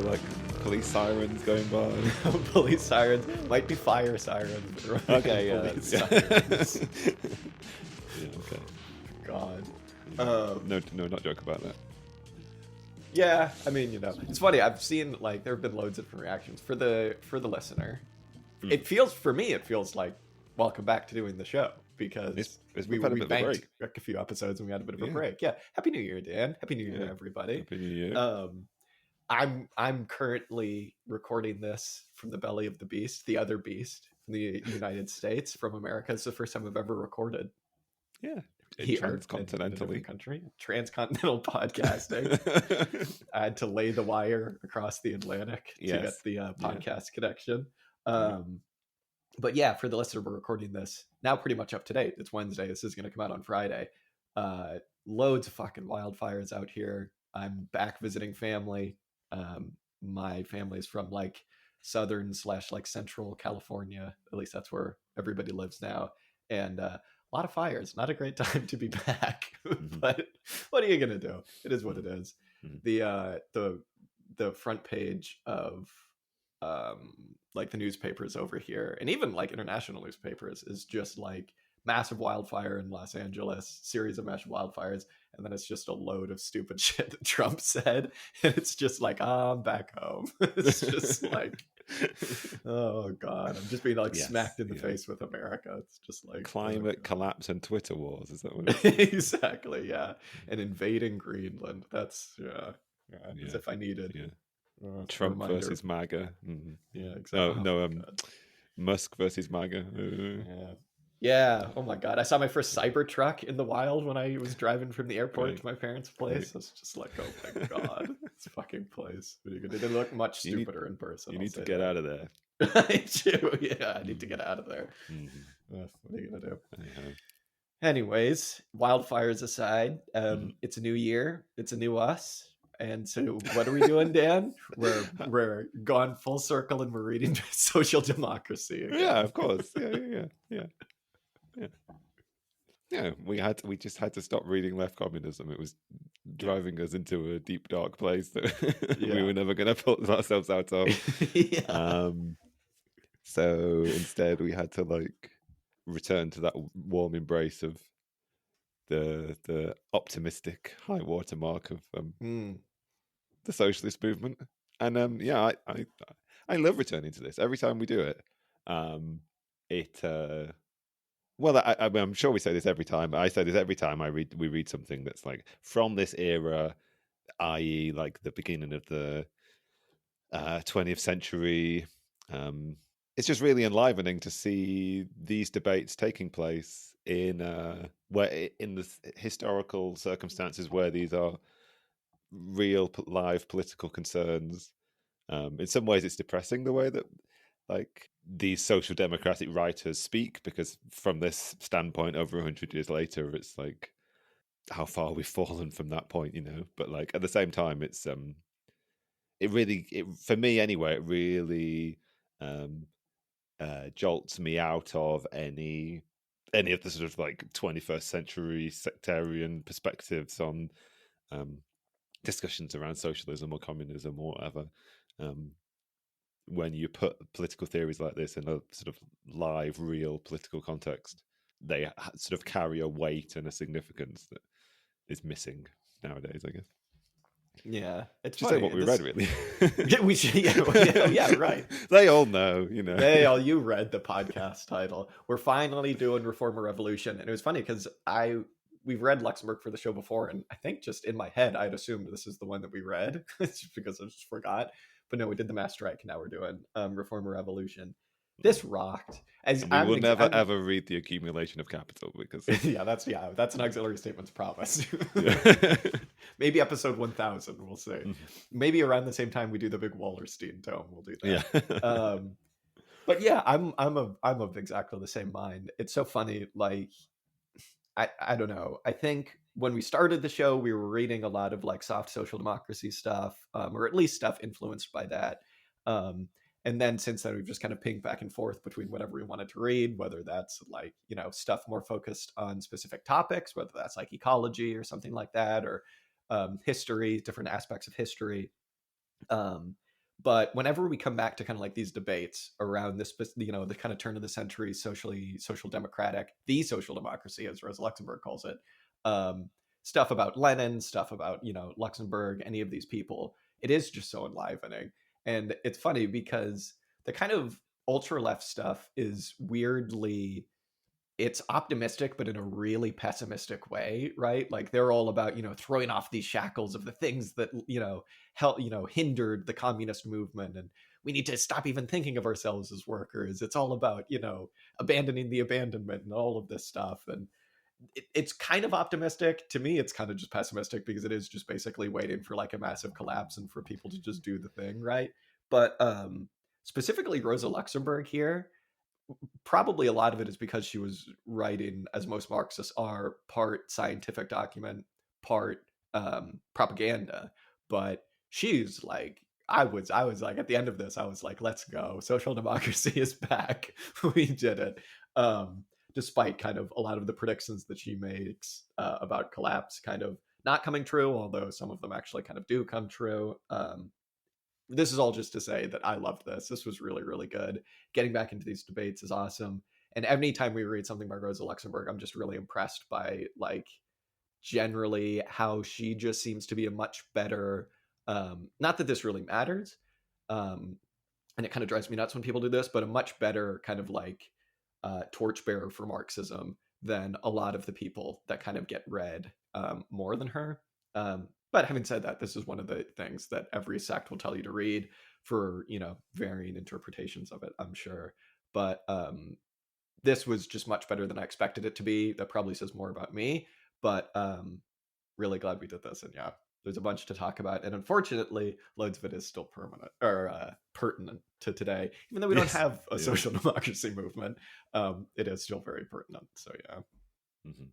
like police sirens going by. Police sirens might be fire sirens. But Okay, yeah. police sirens. Yeah, okay. God. No, not joke about that. Yeah, I mean, it's funny. I've seen like there have been loads of different reactions for the listener. It feels like welcome back to doing the show because we banked a few episodes and we had a bit of a break. Yeah, Happy New Year, Dan. Happy New Year, everybody. Happy New Year. I'm currently recording this from the belly of the beast, the other beast from the United States, from America. It's the first time I've ever recorded. Yeah. Transcontinentally. In country. Transcontinental podcasting. I had to lay the wire across the Atlantic to get the podcast connection. But yeah, for the listener, we're recording this now pretty much up to date. It's Wednesday. This is going to come out on Friday. Loads of fucking wildfires out here. I'm back visiting family. My family is from like southern / like central California. At least that's where everybody lives now. And a lot of fires. Not a great time to be back. But what are you gonna do? It is what it is. The front page of like the newspapers over here, and even like international newspapers, is just like massive wildfire in Los Angeles, series of massive wildfires, and then it's just a load of stupid shit that Trump said, and it's just like, I'm back home. It's just like, oh god, I'm just being like smacked in the face with America. It's just like climate collapse and Twitter wars. Is that what exactly? Yeah, and invading Greenland. That's as if I needed Trump versus MAGA. Yeah, exactly. Musk versus MAGA. Yeah. Oh my god, I saw my first Cybertruck in the wild when I was driving from the airport to my parents' place. I was just like, oh my god, this fucking place. What are you gonna do? They look much stupider in person. You need to get out of there. I do. Yeah, I need to get out of there. What are you gonna do? Anyways, wildfires aside, it's a new year. It's a new us. And so what are we doing, Dan? We're gone full circle and we're reading Social Democracy again. Yeah, of course. Yeah, we just had to stop reading Left Communism. It was driving us into a deep, dark place that we were never going to pull ourselves out of. So instead, we had to like return to that warm embrace of the optimistic high watermark of the socialist movement. And I love returning to this every time we do it. I'm sure we say this every time. I say this every time we read something that's like from this era, i.e., like the beginning of the 20th century. It's just really enlivening to see these debates taking place in the historical circumstances where these are real live political concerns. In some ways, it's depressing the way that like these social democratic writers speak, because from this standpoint over 100 years later, it's like how far we've fallen from that point, but like at the same time, it's for me anyway, it really jolts me out of any of the sort of like 21st century sectarian perspectives on discussions around socialism or communism or whatever. When you put political theories like this in a sort of live, real political context, they sort of carry a weight and a significance that is missing nowadays, I guess. Yeah, it's just like what we read, really. We should, yeah, right. They all know, You read the podcast title. We're finally doing Reform or Revolution, and it was funny because we've read Luxemburg for the show before, and I think just in my head I'd assumed this is the one that we read. It's just because I just forgot. But no, we did the Mass Strike, and now we're doing Reform or Revolution. This rocked. We will never ever read The Accumulation of Capital, because that's an auxiliary statements promise. Maybe episode 1000, we'll see. Maybe around the same time we do the big Wallerstein tome, we'll do that. But yeah, I'm of exactly the same mind. It's so funny. Like, I don't know. I think when we started the show, we were reading a lot of like soft social democracy stuff, or at least stuff influenced by that. And then since then, we've just kind of pinged back and forth between whatever we wanted to read, whether that's like, stuff more focused on specific topics, whether that's like ecology or something like that, or history, different aspects of history. But whenever we come back to kind of like these debates around this, you know, the kind of turn of the century, social democratic, the social democracy, as Rosa Luxemburg calls it, stuff about Lenin, stuff about, you know, Luxemburg, any of these people, it is just so enlivening. And it's funny because the kind of ultra left stuff is weirdly, it's optimistic, but in a really pessimistic way, right? Like they're all about, you know, throwing off these shackles of the things that, you know, hindered the communist movement. And we need to stop even thinking of ourselves as workers. It's all about, you know, abandoning the abandonment and all of this stuff. And it's kind of optimistic. To me, it's kind of just pessimistic because it is just basically waiting for like a massive collapse and for people to just do the thing, right? But specifically Rosa Luxemburg here, probably a lot of it is because she was writing, as most Marxists are, part scientific document, part propaganda. But she's like, I was like, at the end of this, I was like, let's go. Social democracy is back. We did it. Despite kind of a lot of the predictions that she makes about collapse kind of not coming true, although some of them actually kind of do come true. This is all just to say that I loved this. This was really, really good. Getting back into these debates is awesome. And anytime we read something by Rosa Luxemburg, I'm just really impressed by like generally how she just seems to be a much better, not that this really matters, and it kind of drives me nuts when people do this, but a much better kind of like torchbearer for Marxism than a lot of the people that kind of get read more than her. But having said that, this is one of the things that every sect will tell you to read for, you know, varying interpretations of it, I'm sure. But this was just much better than I expected it to be. That probably says more about me, but really glad we did this. And yeah, there's a bunch to talk about. And unfortunately, loads of it is still pertinent to today. Even though we don't have a social democracy movement, it is still very pertinent. So yeah. Mm-hmm.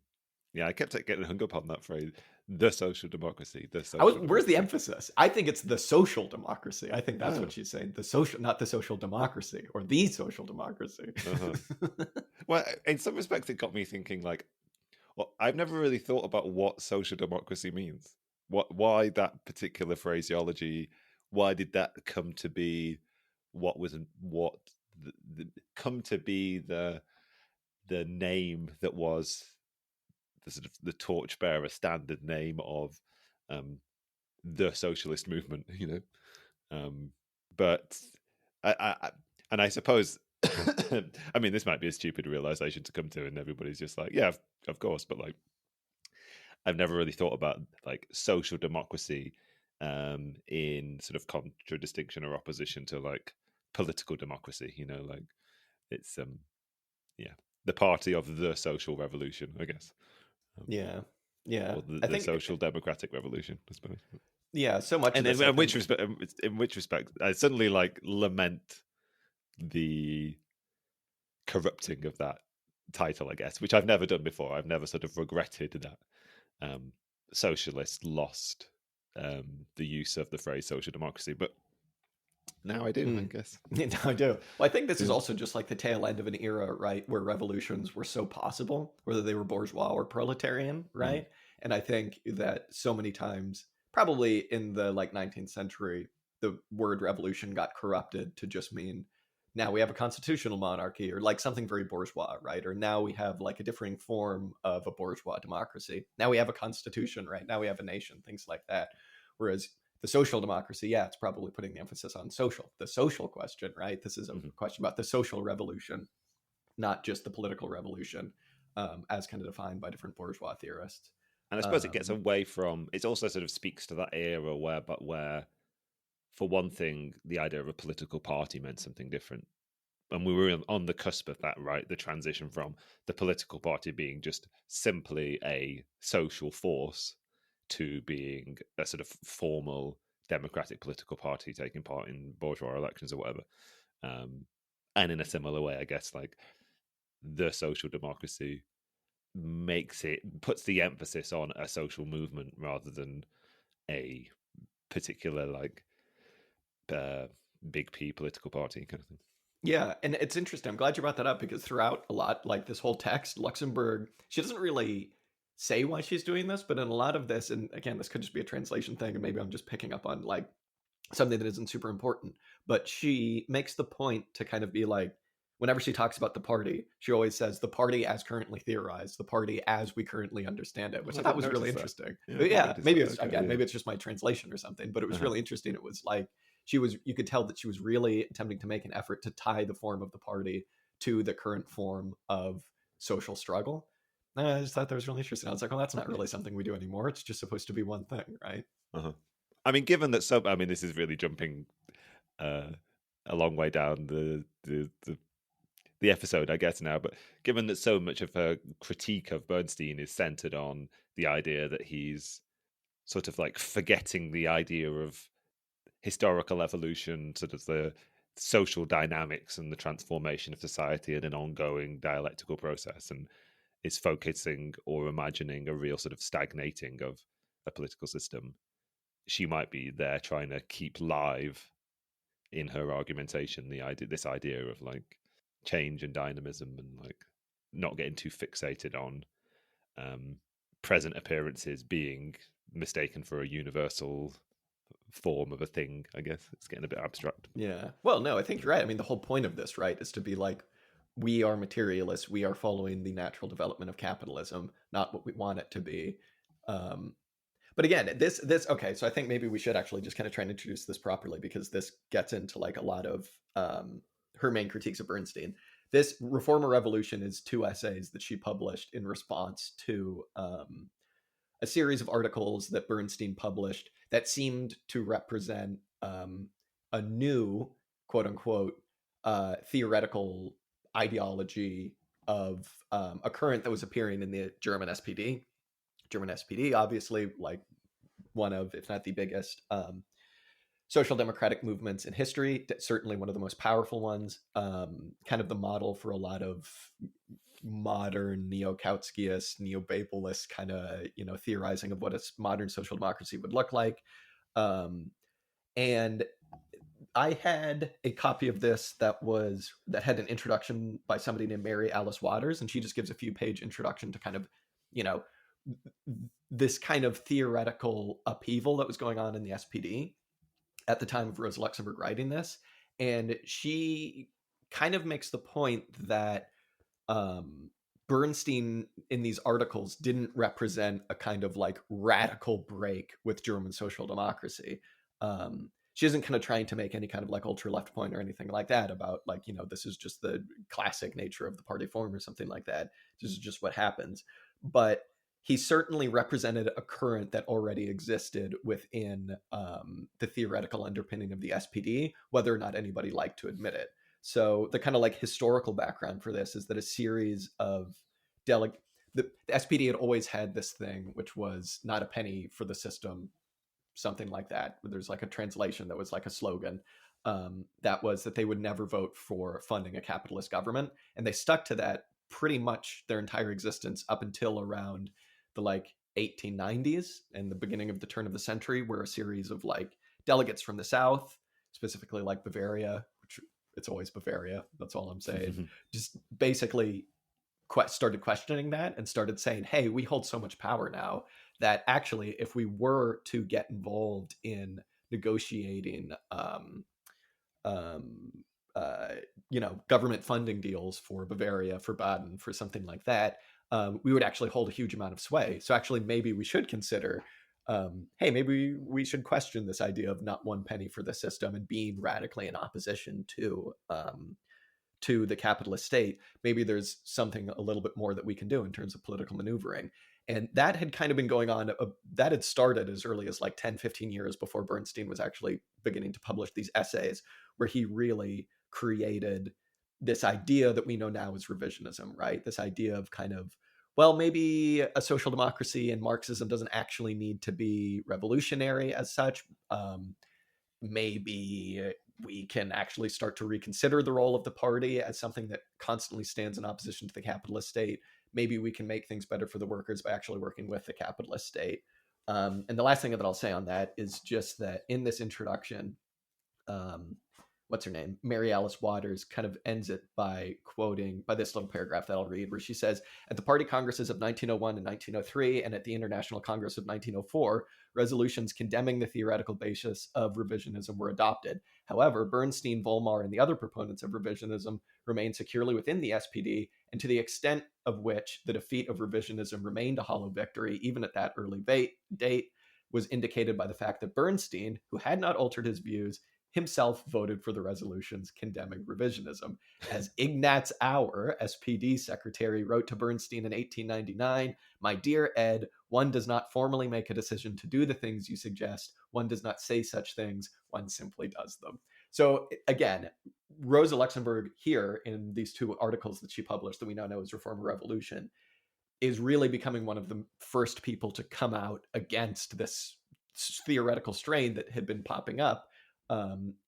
Yeah, I kept getting hung up on that phrase, the social democracy. Where's the emphasis? I think it's the social democracy. I think that's what she's saying. The social, not the social democracy or the social democracy. Well, in some respects, it got me thinking like, well, I've never really thought about what social democracy means. Why that particular phraseology? Why did that come to be? Come to be the name that was the sort of the torchbearer standard name of the socialist movement, you know. But I suppose, I mean, this might be a stupid realization to come to, and everybody's just like, yeah, of course. But like, I've never really thought about like social democracy in sort of contradistinction or opposition to like political democracy. You know, like it's the party of the social revolution, I guess. Yeah. Or the social democratic revolution, I suppose. Yeah, so much. And in which respect, I suddenly like lament the corrupting of that title, I guess, which I've never done before. I've never sort of regretted that socialists lost the use of the phrase social democracy, but now I do, I guess. Now I do. Well, I think this is also just like the tail end of an era, right, where revolutions were so possible, whether they were bourgeois or proletarian, right? And I think that so many times, probably in the like 19th century, the word revolution got corrupted to just mean now we have a constitutional monarchy or like something very bourgeois, right? Or now we have like a differing form of a bourgeois democracy. Now we have a constitution, right? Now we have a nation, things like that. Whereas the social democracy, yeah, it's probably putting the emphasis on social, the social question, right? This is a question about the social revolution, not just the political revolution, as kind of defined by different bourgeois theorists. And I suppose it gets away from, it also sort of speaks to that era where, for one thing, the idea of a political party meant something different. And we were on the cusp of that, right? The transition from the political party being just simply a social force to being a sort of formal democratic political party taking part in bourgeois elections or whatever. And in a similar way, I guess, like the social democracy puts the emphasis on a social movement rather than a particular like big P political party kind of thing. Yeah, and it's interesting. I'm glad you brought that up because throughout a lot, like this whole text, Luxemburg, she doesn't really say why she's doing this, but in a lot of this, and again, this could just be a translation thing, and maybe I'm just picking up on like something that isn't super important. But she makes the point to kind of be like, whenever she talks about the party, she always says the party as currently theorized, the party as we currently understand it, which I thought was really interesting. Maybe it's maybe it's just my translation or something, but it was really interesting. It was like you could tell that she was really attempting to make an effort to tie the form of the party to the current form of social struggle. I just thought that was really interesting. I was like, well, that's not really something we do anymore. It's just supposed to be one thing, right? I mean, given that I mean, this is really jumping a long way down the episode, I guess now, but given that so much of her critique of Bernstein is centered on the idea that he's sort of like forgetting the idea of historical evolution, sort of the social dynamics and the transformation of society in an ongoing dialectical process, and is focusing or imagining a real sort of stagnating of a political system, she might be there trying to keep live in her argumentation this idea of like change and dynamism, and like not getting too fixated on present appearances being mistaken for a universal form of a thing. I guess it's getting a bit abstract. Yeah. Well, no, I think you're right. I mean, the whole point of this, right, is to be like, we are materialists. We are following the natural development of capitalism, not what we want it to be. But again, this okay. So I think maybe we should actually just kind of try and introduce this properly, because this gets into like a lot of her main critiques of Bernstein. This Reform or Revolution is 2 essays that she published in response to a series of articles that Bernstein published that seemed to represent a new, quote unquote, theoretical ideology of a current that was appearing in the German SPD. German SPD, obviously, like one of, if not the biggest, social democratic movements in history. Certainly one of the most powerful ones. Kind of the model for a lot of modern neo-Kautskyist, neo-Babelist kind of, theorizing of what a modern social democracy would look like. And I had a copy of this that had an introduction by somebody named Mary Alice Waters, and she just gives a few page introduction to kind of, this kind of theoretical upheaval that was going on in the SPD at the time of Rosa Luxemburg writing this. And she kind of makes the point that Bernstein in these articles didn't represent a kind of like radical break with German social democracy. She isn't kind of trying to make any kind of like ultra left point or anything like that about like, this is just the classic nature of the party form or something like that. This is just what happens. But he certainly represented a current that already existed within the theoretical underpinning of the SPD, whether or not anybody liked to admit it. So the kind of like historical background for this is that a series of the SPD had always had this thing, which was not a penny for the system, something like that. There's like a translation that was like a slogan that was that they would never vote for funding a capitalist government. And they stuck to that pretty much their entire existence up until around the like 1890s and the beginning of the turn of the century, where a series of like delegates from the South, specifically like Bavaria, which it's always Bavaria, that's all I'm saying, just basically started questioning that and started saying, hey, we hold so much power now that actually if we were to get involved in negotiating government funding deals for Bavaria, for Baden, for something like that, we would actually hold a huge amount of sway. So actually maybe we should consider, hey, maybe we should question this idea of not one penny for the system and being radically in opposition to the capitalist state. Maybe there's something a little bit more that we can do in terms of political maneuvering. And that had kind of been going on, that had started as early as like 10, 15 years before Bernstein was actually beginning to publish these essays, where he really created this idea that we know now as revisionism, right? This idea of kind of, well, maybe a social democracy and Marxism doesn't actually need to be revolutionary as such. Maybe we can actually start to reconsider the role of the party as something that constantly stands in opposition to the capitalist state. Maybe we can make things better for the workers by actually working with the capitalist state. And the last thing that I'll say on that is just that in this introduction, what's her name, Mary Alice Waters, kind of ends it by quoting by this little paragraph that I'll read, where she says, "At the party congresses of 1901 and 1903, and at the International Congress of 1904, resolutions condemning the theoretical basis of revisionism were adopted. However, Bernstein, Volmar, and the other proponents of revisionism remained securely within the SPD, and to the extent of which the defeat of revisionism remained a hollow victory, even at that early date, was indicated by the fact that Bernstein, who had not altered his views, himself voted for the resolutions condemning revisionism. As Ignaz Auer, SPD secretary, wrote to Bernstein in 1899, 'My dear Ed, one does not formally make a decision to do the things you suggest. One does not say such things. One simply does them.'" So again, Rosa Luxemburg here in these two articles that she published that we now know as Reform or Revolution is really becoming one of the first people to come out against this theoretical strain that had been popping up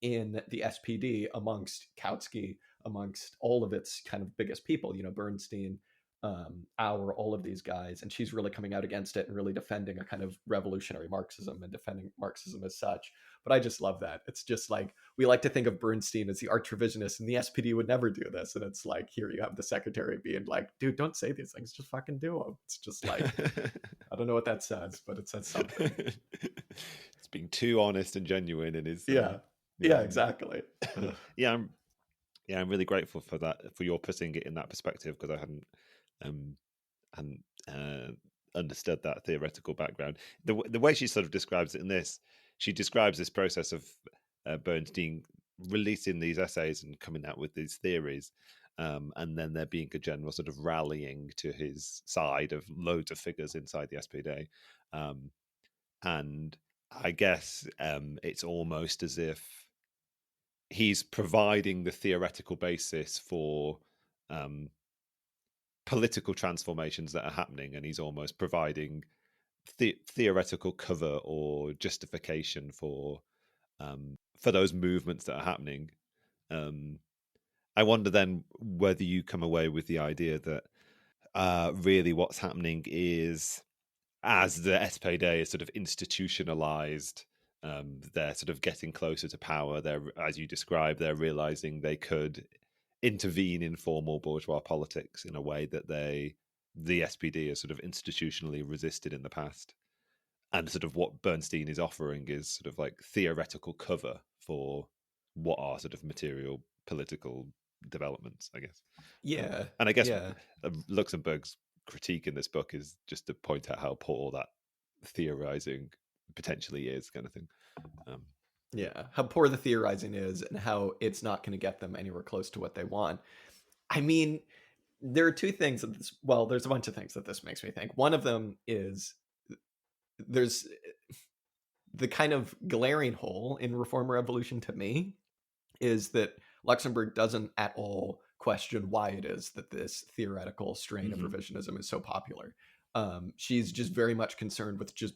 in the SPD amongst Kautsky, amongst all of its kind of biggest people, Bernstein, Auer, all of these guys. And she's really coming out against it and really defending a kind of revolutionary Marxism and defending Marxism as such. But I just love that. It's just like, we like to think of Bernstein as the arch revisionist, and the SPD would never do this. And it's like, here you have the secretary being like, dude, don't say these things, just fucking do them. It's just like, I don't know what that says, but it says something. It's being too honest and genuine in his yeah, exactly. I'm really grateful for that, for your putting it in that perspective, because I hadn't understood that theoretical background. The way she sort of describes it in this, she describes this process of Bernstein releasing these essays and coming out with these theories, and then there being a general sort of rallying to his side of loads of figures inside the SPD, and I guess it's almost as if he's providing the theoretical basis for political transformations that are happening, and he's almost providing theoretical cover or justification for those movements that are happening. I wonder then whether you come away with the idea that really what's happening is, as the SPD is sort of institutionalized, they're sort of getting closer to power. They're, as you described, they're realizing they could intervene in formal bourgeois politics in a way that the SPD has sort of institutionally resisted in the past. And sort of what Bernstein is offering is sort of like theoretical cover for what are sort of material political developments, I guess. Yeah. And I guess Luxemburg's critique in this book is just to point out how poor that theorizing potentially is, kind of thing. How poor the theorizing is and how it's not going to get them anywhere close to what they want. I mean, there are two things that this, well, there's a bunch of things that this makes me think. One of them is there's the kind of glaring hole in Reform or Revolution to me is that Luxemburg doesn't at all question why it is that this theoretical strain of revisionism is so popular. She's just very much concerned with just,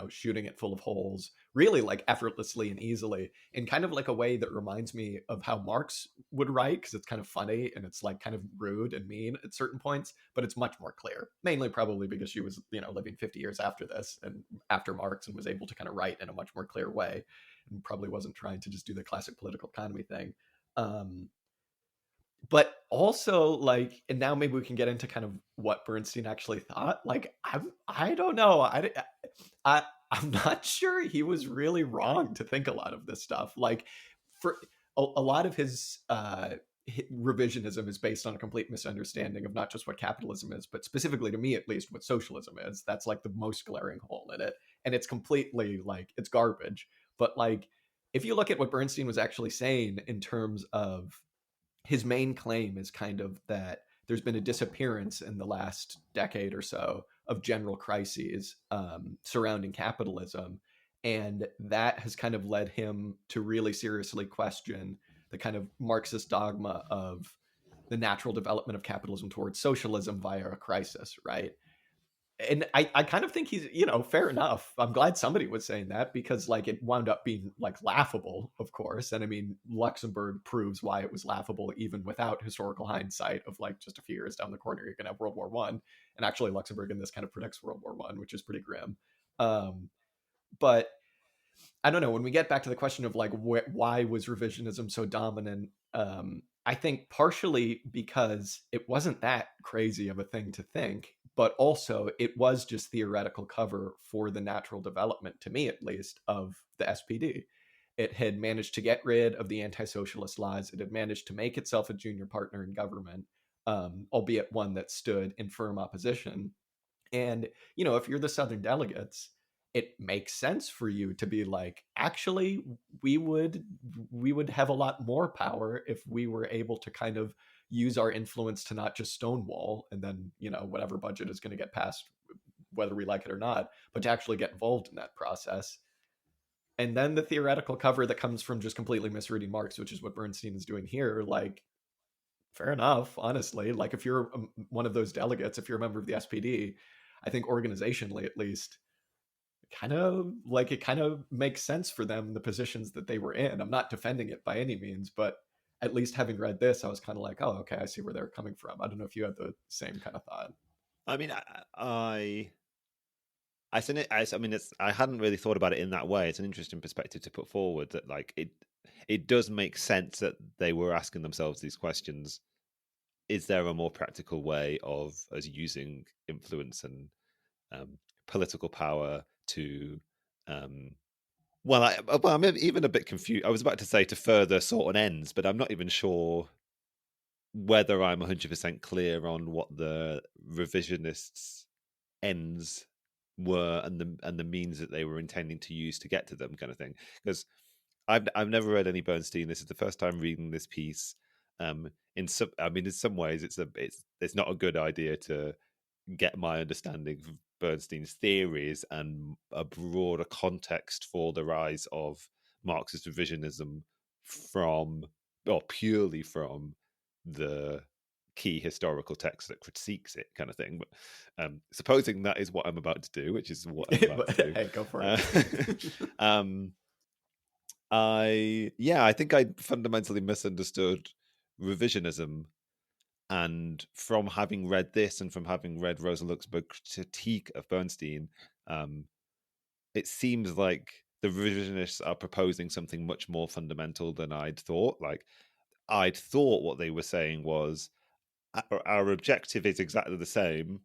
shooting it full of holes, really like effortlessly and easily, in kind of like a way that reminds me of how Marx would write, because it's kind of funny and it's like kind of rude and mean at certain points, but it's much more clear, mainly probably because she was, living 50 years after this and after Marx, and was able to kind of write in a much more clear way, and probably wasn't trying to just do the classic political economy thing. But also, like, and now maybe we can get into kind of what Bernstein actually thought. Like, I don't know. I'm not sure he was really wrong to think a lot of this stuff. Like, for a lot of his revisionism is based on a complete misunderstanding of not just what capitalism is, but specifically, to me at least, what socialism is. That's like the most glaring hole in it, and it's completely like, it's garbage. But like, if you look at what Bernstein was actually saying in terms of his main claim is kind of that there's been a disappearance in the last decade or so of general crises surrounding capitalism. And that has kind of led him to really seriously question the kind of Marxist dogma of the natural development of capitalism towards socialism via a crisis, right? And I kind of think he's, fair enough. I'm glad somebody was saying that, because like it wound up being like laughable, of course. And I mean, Luxemburg proves why it was laughable, even without historical hindsight of like just a few years down the corner, you're going to have World War I. And actually Luxemburg in this kind of predicts World War I, which is pretty grim. But I don't know, when we get back to the question of like why was revisionism so dominant, I think partially because it wasn't that crazy of a thing to think, but also it was just theoretical cover for the natural development, to me at least, of the SPD. It had managed to get rid of the anti-socialist lies. It had managed to make itself a junior partner in government, albeit one that stood in firm opposition. And, if you're the Southern delegates, it makes sense for you to be like, actually, we would have a lot more power if we were able to kind of use our influence to not just stonewall and then, whatever budget is going to get passed, whether we like it or not, but to actually get involved in that process. And then the theoretical cover that comes from just completely misreading Marx, which is what Bernstein is doing here, like, fair enough, honestly. Like, if you're one of those delegates, if you're a member of the SPD, I think organizationally, at least, it kind of makes sense for them, the positions that they were in. I'm not defending it by any means, but at least having read this, I was kind of like, oh, okay, I see where they're coming from. I don't know if you had the same kind of thought. I mean, I hadn't really thought about it in that way. It's an interesting perspective to put forward, that like it does make sense that they were asking themselves these questions. Is there a more practical way of us using influence and political power to I'm even a bit confused. I was about to say to further certain ends, but I'm not even sure whether I'm 100% clear on what the revisionists' ends were and the means that they were intending to use to get to them, kind of thing. Because I've never read any Bernstein. This is the first time reading this piece. In some ways, it's not a good idea to get my understanding of Bernstein's theories and a broader context for the rise of Marxist revisionism purely from the key historical text that critiques it, kind of thing. But supposing that is what I'm about to do, which is what I'm about to do. Hey, go for it. I think I fundamentally misunderstood revisionism. And from having read this and from having read Rosa Luxemburg's critique of Bernstein, it seems like the revisionists are proposing something much more fundamental than I'd thought. Like, I'd thought what they were saying was our objective is exactly the same,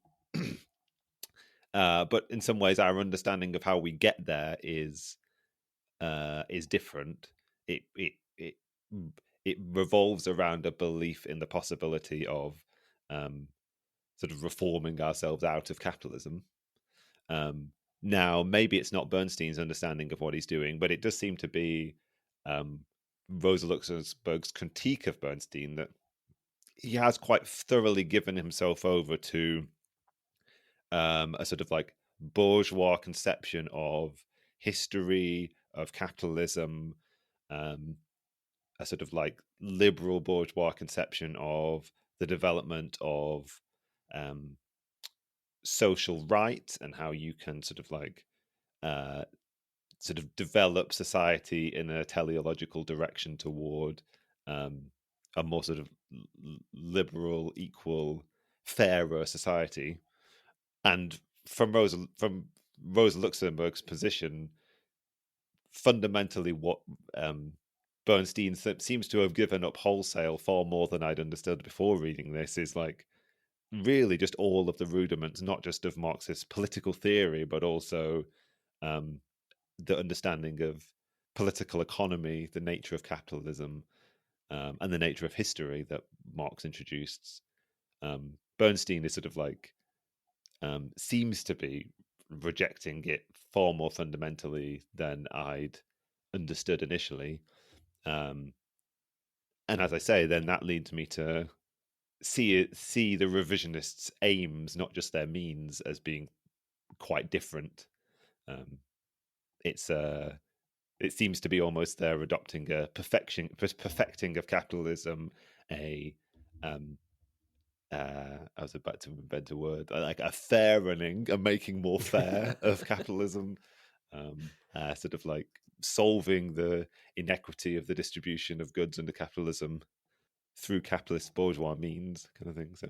but in some ways our understanding of how we get there is different. It revolves around a belief in the possibility of sort of reforming ourselves out of capitalism. Now, maybe it's not Bernstein's understanding of what he's doing, but it does seem to be Rosa Luxemburg's critique of Bernstein, that he has quite thoroughly given himself over to a sort of like bourgeois conception of history, of capitalism, a sort of like liberal bourgeois conception of the development of social right and how you can sort of like sort of develop society in a teleological direction toward a more sort of liberal, equal, fairer society. And from Rosa Luxemburg's position, fundamentally what Bernstein seems to have given up wholesale far more than I'd understood before reading this is like really just all of the rudiments, not just of Marxist political theory, but also the understanding of political economy, the nature of capitalism, and the nature of history that Marx introduced. Bernstein is sort of like seems to be rejecting it far more fundamentally than I'd understood initially. And as I say, then that leads me to see the revisionists' aims, not just their means, as being quite different. It seems to be almost they're adopting a perfecting of capitalism, I was about to invent a word, like a fairening, a making more fair of capitalism, sort of like solving the inequity of the distribution of goods under capitalism through capitalist bourgeois means, kind of thing. So,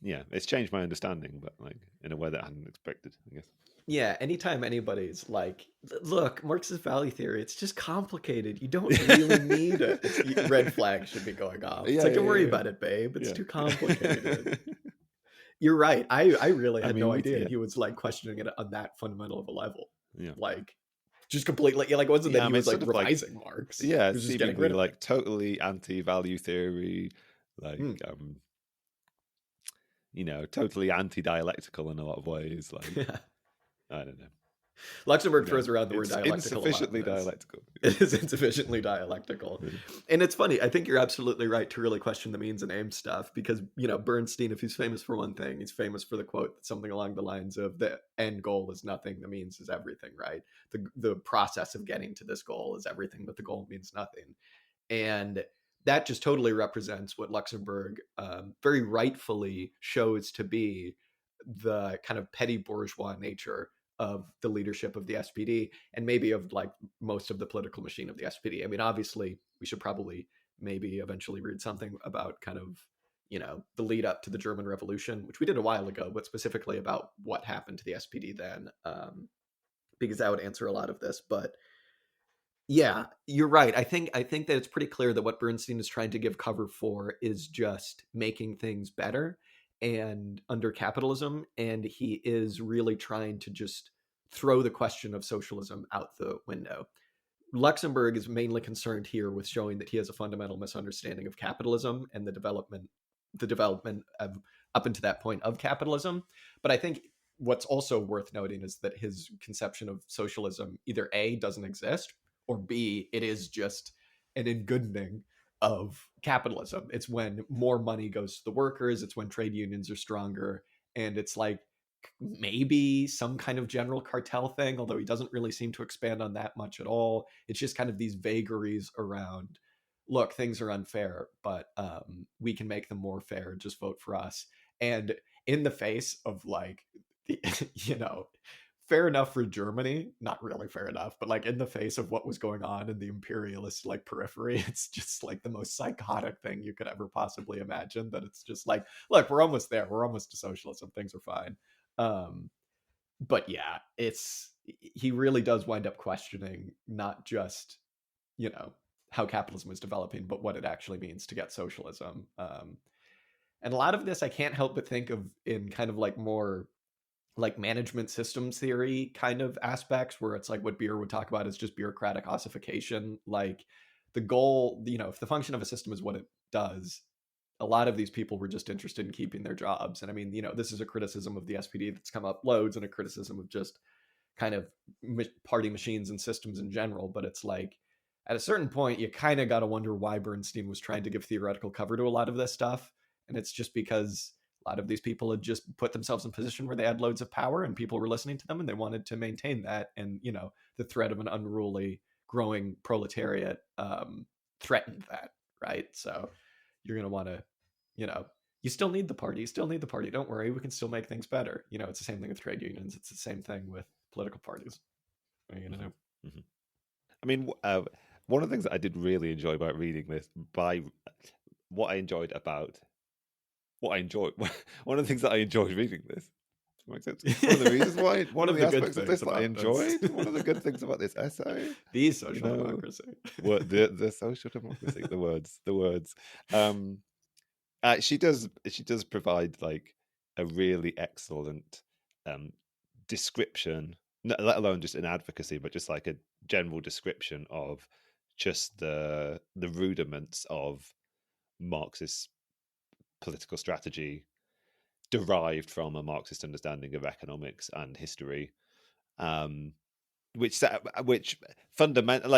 yeah, it's changed my understanding, but like in a way that I hadn't expected, I guess. Yeah, anytime anybody's like, look, Marxist value theory, it's just complicated. You don't really need it. Red flag should be going off. It's like, don't worry about it, babe. It's too complicated. You're right. I really had no idea he was like questioning it on that fundamental of a level. Yeah. Like, just completely, like, it wasn't that he was like revising Marx. Yeah, he was just seemingly like totally anti-value theory, like you know, totally anti-dialectical in a lot of ways. Like, I don't know. Luxemburg throws around the word dialectical. Insufficiently dialectical. It is insufficiently dialectical. And it's funny. I think you're absolutely right to really question the means and aims stuff because, you know, Bernstein, if he's famous for one thing, he's famous for the quote, something along the lines of the end goal is nothing, the means is everything, right? The process of getting to this goal is everything, but the goal means nothing. And that just totally represents what Luxemburg very rightfully shows to be the kind of petty bourgeois nature of the leadership of the SPD and maybe of like most of the political machine of the SPD. I mean, obviously, we should probably maybe eventually read something about kind of, you know, the lead up to the German Revolution, which we did a while ago, but specifically about what happened to the SPD then, because that would answer a lot of this. But yeah, you're right. I think that it's pretty clear that what Bernstein is trying to give cover for is just making things better and under capitalism, and he is really trying to just throw the question of socialism out the window. Luxemburg is mainly concerned here with showing that he has a fundamental misunderstanding of capitalism and the development of up until that point of capitalism. But I think what's also worth noting is that his conception of socialism either A, doesn't exist, or B, it is just an engoodening of capitalism. It's when more money goes to the workers, it's when trade unions are stronger, and it's like maybe some kind of general cartel thing, although he doesn't really seem to expand on that much at all. It's just kind of these vagaries around, look, things are unfair, but we can make them more fair. Just vote for us. And in the face of like, you know, fair enough for Germany, not really fair enough, but like in the face of what was going on in the imperialist like periphery, it's just like the most psychotic thing you could ever possibly imagine. That it's just like, look, we're almost there. We're almost to socialism. Things are fine. But yeah, he really does wind up questioning not just, you know, how capitalism is developing, but what it actually means to get socialism. And a lot of this I can't help but think of in kind of like more like management systems theory kind of aspects, where it's like what Beer would talk about is just bureaucratic ossification. Like the goal, you know, if the function of a system is what it does, a lot of these people were just interested in keeping their jobs. And I mean, you know, this is a criticism of the SPD that's come up loads, and a criticism of just kind of party machines and systems in general. But it's like at a certain point, you kind of got to wonder why Bernstein was trying to give theoretical cover to a lot of this stuff. And it's just because a lot of these people had just put themselves in a position where they had loads of power and people were listening to them, and they wanted to maintain that. And, you know, the threat of an unruly growing proletariat threatened that, right? So you're going to want to, you know, you still need the party. You still need the party. Don't worry. We can still make things better. You know, it's the same thing with trade unions. It's the same thing with political parties. What are you going to do? Mm-hmm. I mean, one of the things that I did really enjoy about reading this, one of the things that I enjoyed reading this, makes sense. One of the reasons why, one of the aspects of this that I enjoyed, one of the good things about this essay, the social democracy, the social democracy, the words. She does provide like a really excellent description, let alone just an advocacy, but just like a general description of just the rudiments of Marxist political strategy derived from a Marxist understanding of economics and history, which fundamental,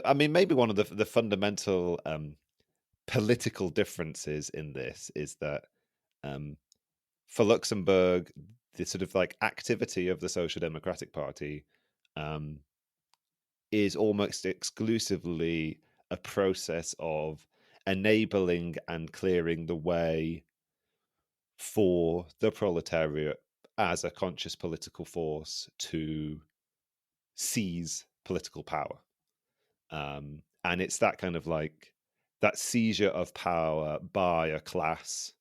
I mean, maybe one of the fundamental political differences in this is that for Luxemburg, the sort of like activity of the Social Democratic Party is almost exclusively a process of enabling and clearing the way for the proletariat as a conscious political force to seize political power. And it's that kind of like that seizure of power by a class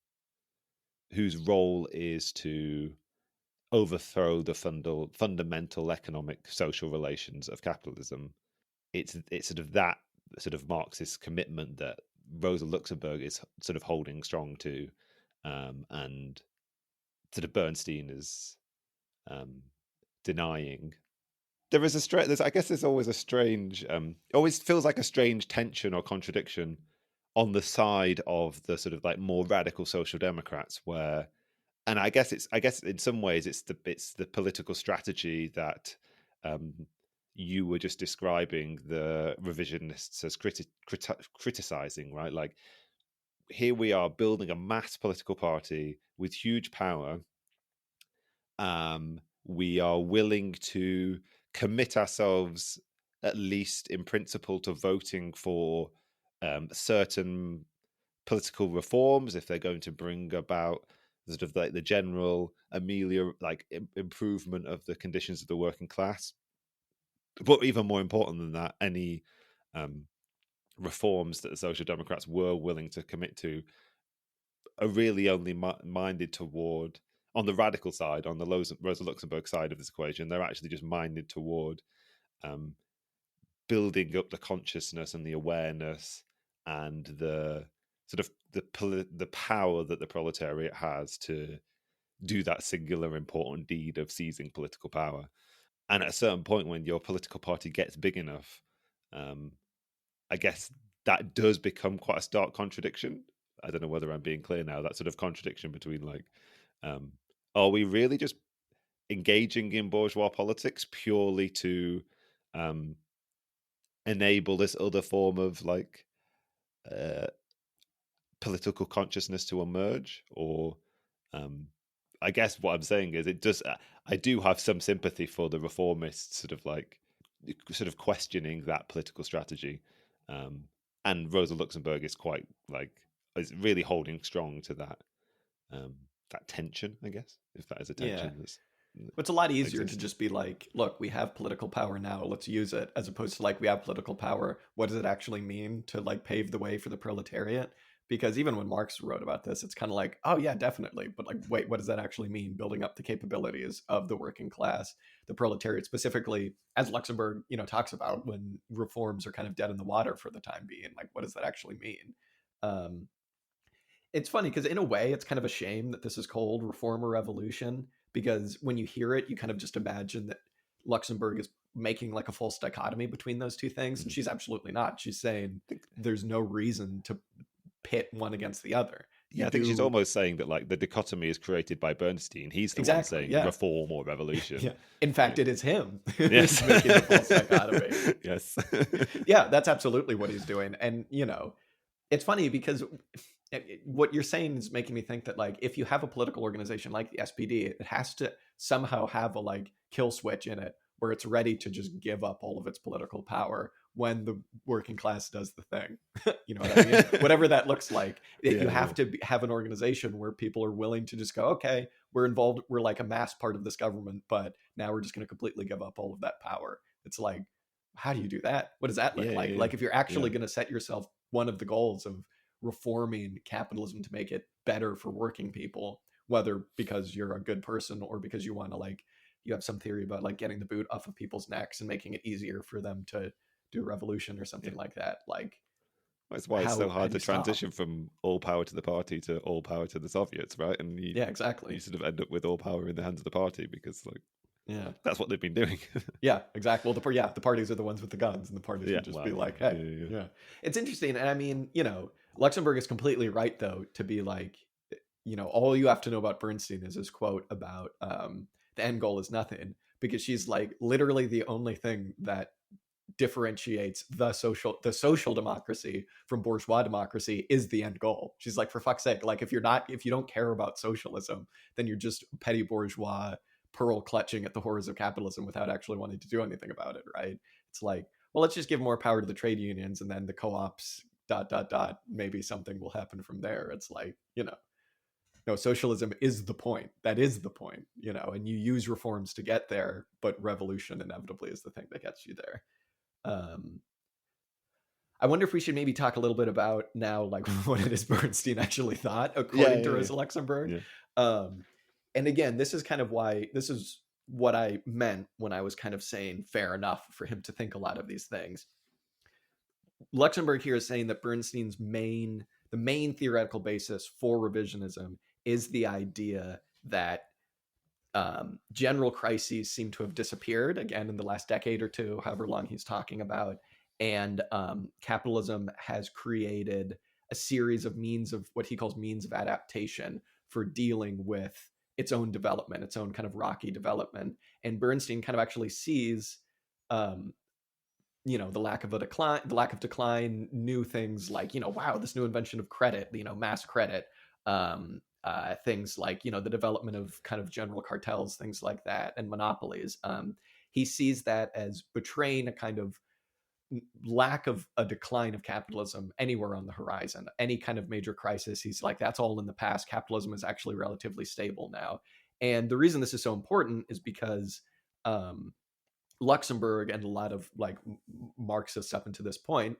whose role is to overthrow the fundamental economic social relations of capitalism. It's sort of that sort of Marxist commitment that Rosa Luxemburg is sort of holding strong to, and sort of Bernstein is denying. There is I guess there's always a strange, always feels like a strange tension or contradiction on the side of the sort of like more radical social democrats, where, and I guess in some ways it's the political strategy that you were just describing the revisionists as criticizing, right? Like, here we are building a mass political party with huge power. We are willing to commit ourselves, at least in principle, to voting for certain political reforms if they're going to bring about sort of like the general improvement of the conditions of the working class. But even more important than that, any reforms that the Social Democrats were willing to commit to are really only minded toward, on the radical side, on the Rosa Luxemburg side of this equation, they're actually just minded toward building up the consciousness and the awareness and the sort of the power that the proletariat has to do that singular important deed of seizing political power. And at a certain point, when your political party gets big enough, I guess that does become quite a stark contradiction. I don't know whether I'm being clear now. That sort of contradiction between like, are we really just engaging in bourgeois politics purely to enable this other form of like political consciousness to emerge? Or I guess what I'm saying is I do have some sympathy for the reformists sort of questioning that political strategy. And Rosa Luxemburg is is really holding strong to that that tension, I guess, if that is a tension. Yeah. It's a lot easier to just be like, look, we have political power now, let's use it, as opposed to like, we have political power, what does it actually mean to like pave the way for the proletariat? Because even when Marx wrote about this, it's kind of like, oh yeah, definitely, but like, wait, what does that actually mean? Building up the capabilities of the working class, the proletariat, specifically, as Luxemburg, talks about, when reforms are kind of dead in the water for the time being. Like, what does that actually mean? It's funny because in a way, it's kind of a shame that this is called Reform or Revolution, because when you hear it, you kind of just imagine that Luxemburg is making like a false dichotomy between those two things, and she's absolutely not. She's saying there's no reason to pit one against the other. I think she's almost saying that like the dichotomy is created by Bernstein. He's the one saying reform or revolution. Yeah. In fact, it is him who's making the false dichotomy. Yes. Yeah, that's absolutely what he's doing. And, it's funny because what you're saying is making me think that like, if you have a political organization like the SPD, it has to somehow have a like kill switch in it where it's ready to just give up all of its political power when the working class does the thing. You know what I mean? Whatever that looks like, you have to have an organization where people are willing to just go, okay, we're involved, we're like a mass part of this government, but now we're just going to completely give up all of that power. It's like, how do you do that? What does that look like? Like, if you're actually going to set yourself one of the goals of reforming capitalism to make it better for working people, whether because you're a good person or because you want to like, you have some theory about like getting the boot off of people's necks and making it easier for them to do a revolution or something like that. Like, that's why it's so hard to transition from all power to the party to all power to the Soviets, right? And exactly. You sort of end up with all power in the hands of the party because that's what they've been doing. Yeah, exactly. Well, the parties are the ones with the guns, and the parties can just be like, hey, It's interesting. And I mean, Luxemburg is completely right, though, to be like, all you have to know about Bernstein is his quote about the end goal is nothing, because she's like, literally the only thing that differentiates the social democracy from bourgeois democracy is the end goal. She's like, for fuck's sake, like, if you don't care about socialism, then you're just petty bourgeois pearl clutching at the horrors of capitalism without actually wanting to do anything about it, right? It's like, well, let's just give more power to the trade unions, and then the co-ops ... maybe something will happen from there. It's like, no, socialism is the point. That is the point, and you use reforms to get there, but revolution inevitably is the thing that gets you there. I wonder if we should maybe talk a little bit about now, like, what it is Bernstein actually thought, according to Rosa Luxemburg. And again, this is kind of why, this is what I meant when I was kind of saying fair enough for him to think a lot of these things. Luxemburg here is saying that Bernstein's the main theoretical basis for revisionism is the idea that general crises seem to have disappeared again in the last decade or two, however long he's talking about, and capitalism has created a series of means of what he calls means of adaptation for dealing with its own development, its own kind of rocky development. And Bernstein kind of actually sees the lack of decline, new things like, wow, this new invention of credit, mass credit, things like, the development of kind of general cartels, things like that, and monopolies. He sees that as betraying a kind of lack of a decline of capitalism anywhere on the horizon. Any kind of major crisis, he's like, that's all in the past. Capitalism is actually relatively stable now. And the reason this is so important is because Luxemburg and a lot of like Marxists up until this point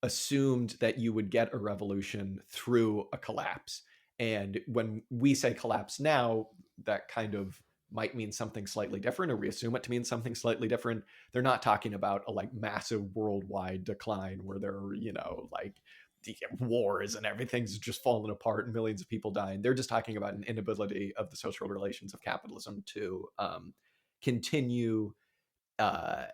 assumed that you would get a revolution through a collapse. And when we say collapse now, that kind of might mean something slightly different, or we assume it to mean something slightly different. They're not talking about a like massive worldwide decline where there are, like wars and everything's just falling apart and millions of people dying. They're just talking about an inability of the social relations of capitalism to continue the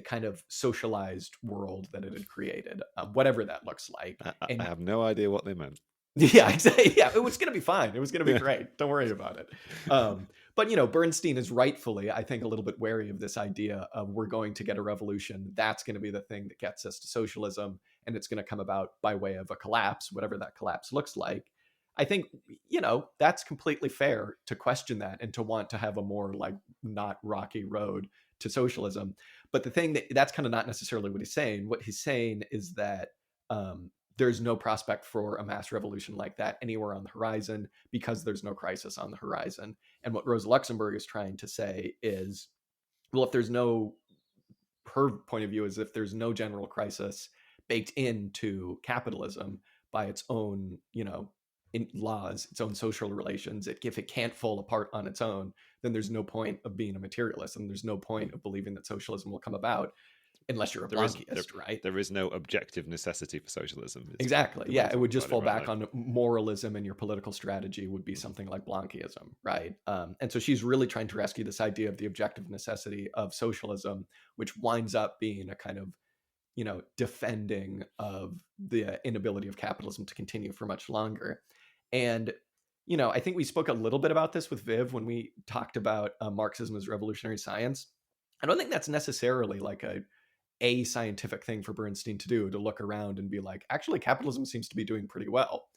kind of socialized world that it had created, whatever that looks like. I have no idea what they meant. Yeah, exactly. Yeah, it was going to be fine. It was going to be great. Don't worry about it. But Bernstein is rightfully, I think, a little bit wary of this idea of we're going to get a revolution. That's going to be the thing that gets us to socialism, and it's going to come about by way of a collapse, whatever that collapse looks like. I think, that's completely fair to question that and to want to have a more like not rocky road to socialism. But the thing that's kind of not necessarily what he's saying. What he's saying is that there's no prospect for a mass revolution like that anywhere on the horizon because there's no crisis on the horizon. And what Rosa Luxemburg is trying to say is, well, if there's no, her point of view is if there's no general crisis baked into capitalism by its own, in laws, its own social relations, if it can't fall apart on its own, then there's no point of being a materialist, and there's no point of believing that socialism will come about unless you're a Blanquist, right? There is no objective necessity for socialism. Exactly. Yeah, it would just fall back on moralism, and your political strategy would be something like Blanquism, right? And so she's really trying to rescue this idea of the objective necessity of socialism, which winds up being a kind of, defending of the inability of capitalism to continue for much longer. And, I think we spoke a little bit about this with Viv when we talked about Marxism as revolutionary science. I don't think that's necessarily like a scientific thing for Bernstein to do, to look around and be like, actually, capitalism seems to be doing pretty well.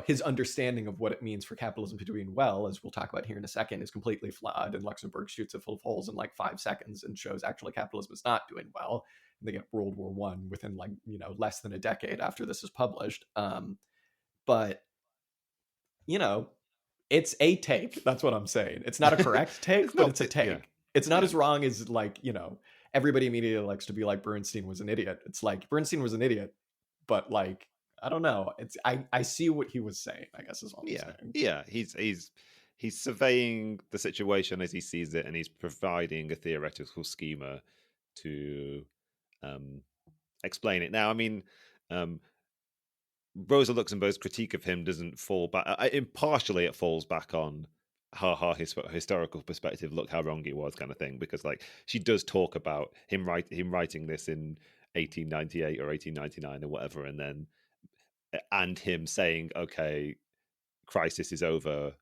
His understanding of what it means for capitalism to be doing well, as we'll talk about here in a second, is completely flawed. And Luxemburg shoots it full of holes in like 5 seconds and shows actually capitalism is not doing well. And they get World War I within like, less than a decade after this is published. But, it's a take. That's what I'm saying. It's not a correct take, but it's a take. Yeah. It's not as wrong as like, everybody immediately likes to be like Bernstein was an idiot. It's like Bernstein was an idiot, but like, I don't know. It's I see what he was saying, I guess is all I'm saying. Yeah, he's surveying the situation as he sees it, and he's providing a theoretical schema to explain it. Now, I mean, Rosa Luxemburg's critique of him doesn't fall back. Impartially, it falls back on his historical perspective. Look how wrong he was, kind of thing. Because like she does talk about him writing this in 1898 or 1899 or whatever, and him saying, "Okay, crisis is over."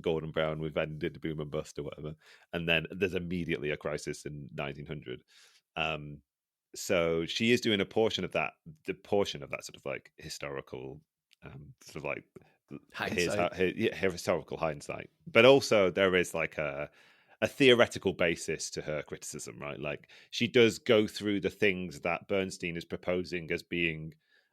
Gordon Brown, we've ended the boom and bust or whatever, and then there's immediately a crisis in 1900. So she is doing the portion of that sort of like historical, sort of like historical hindsight. But also there is like a theoretical basis to her criticism, right? Like she does go through the things that Bernstein is proposing as being,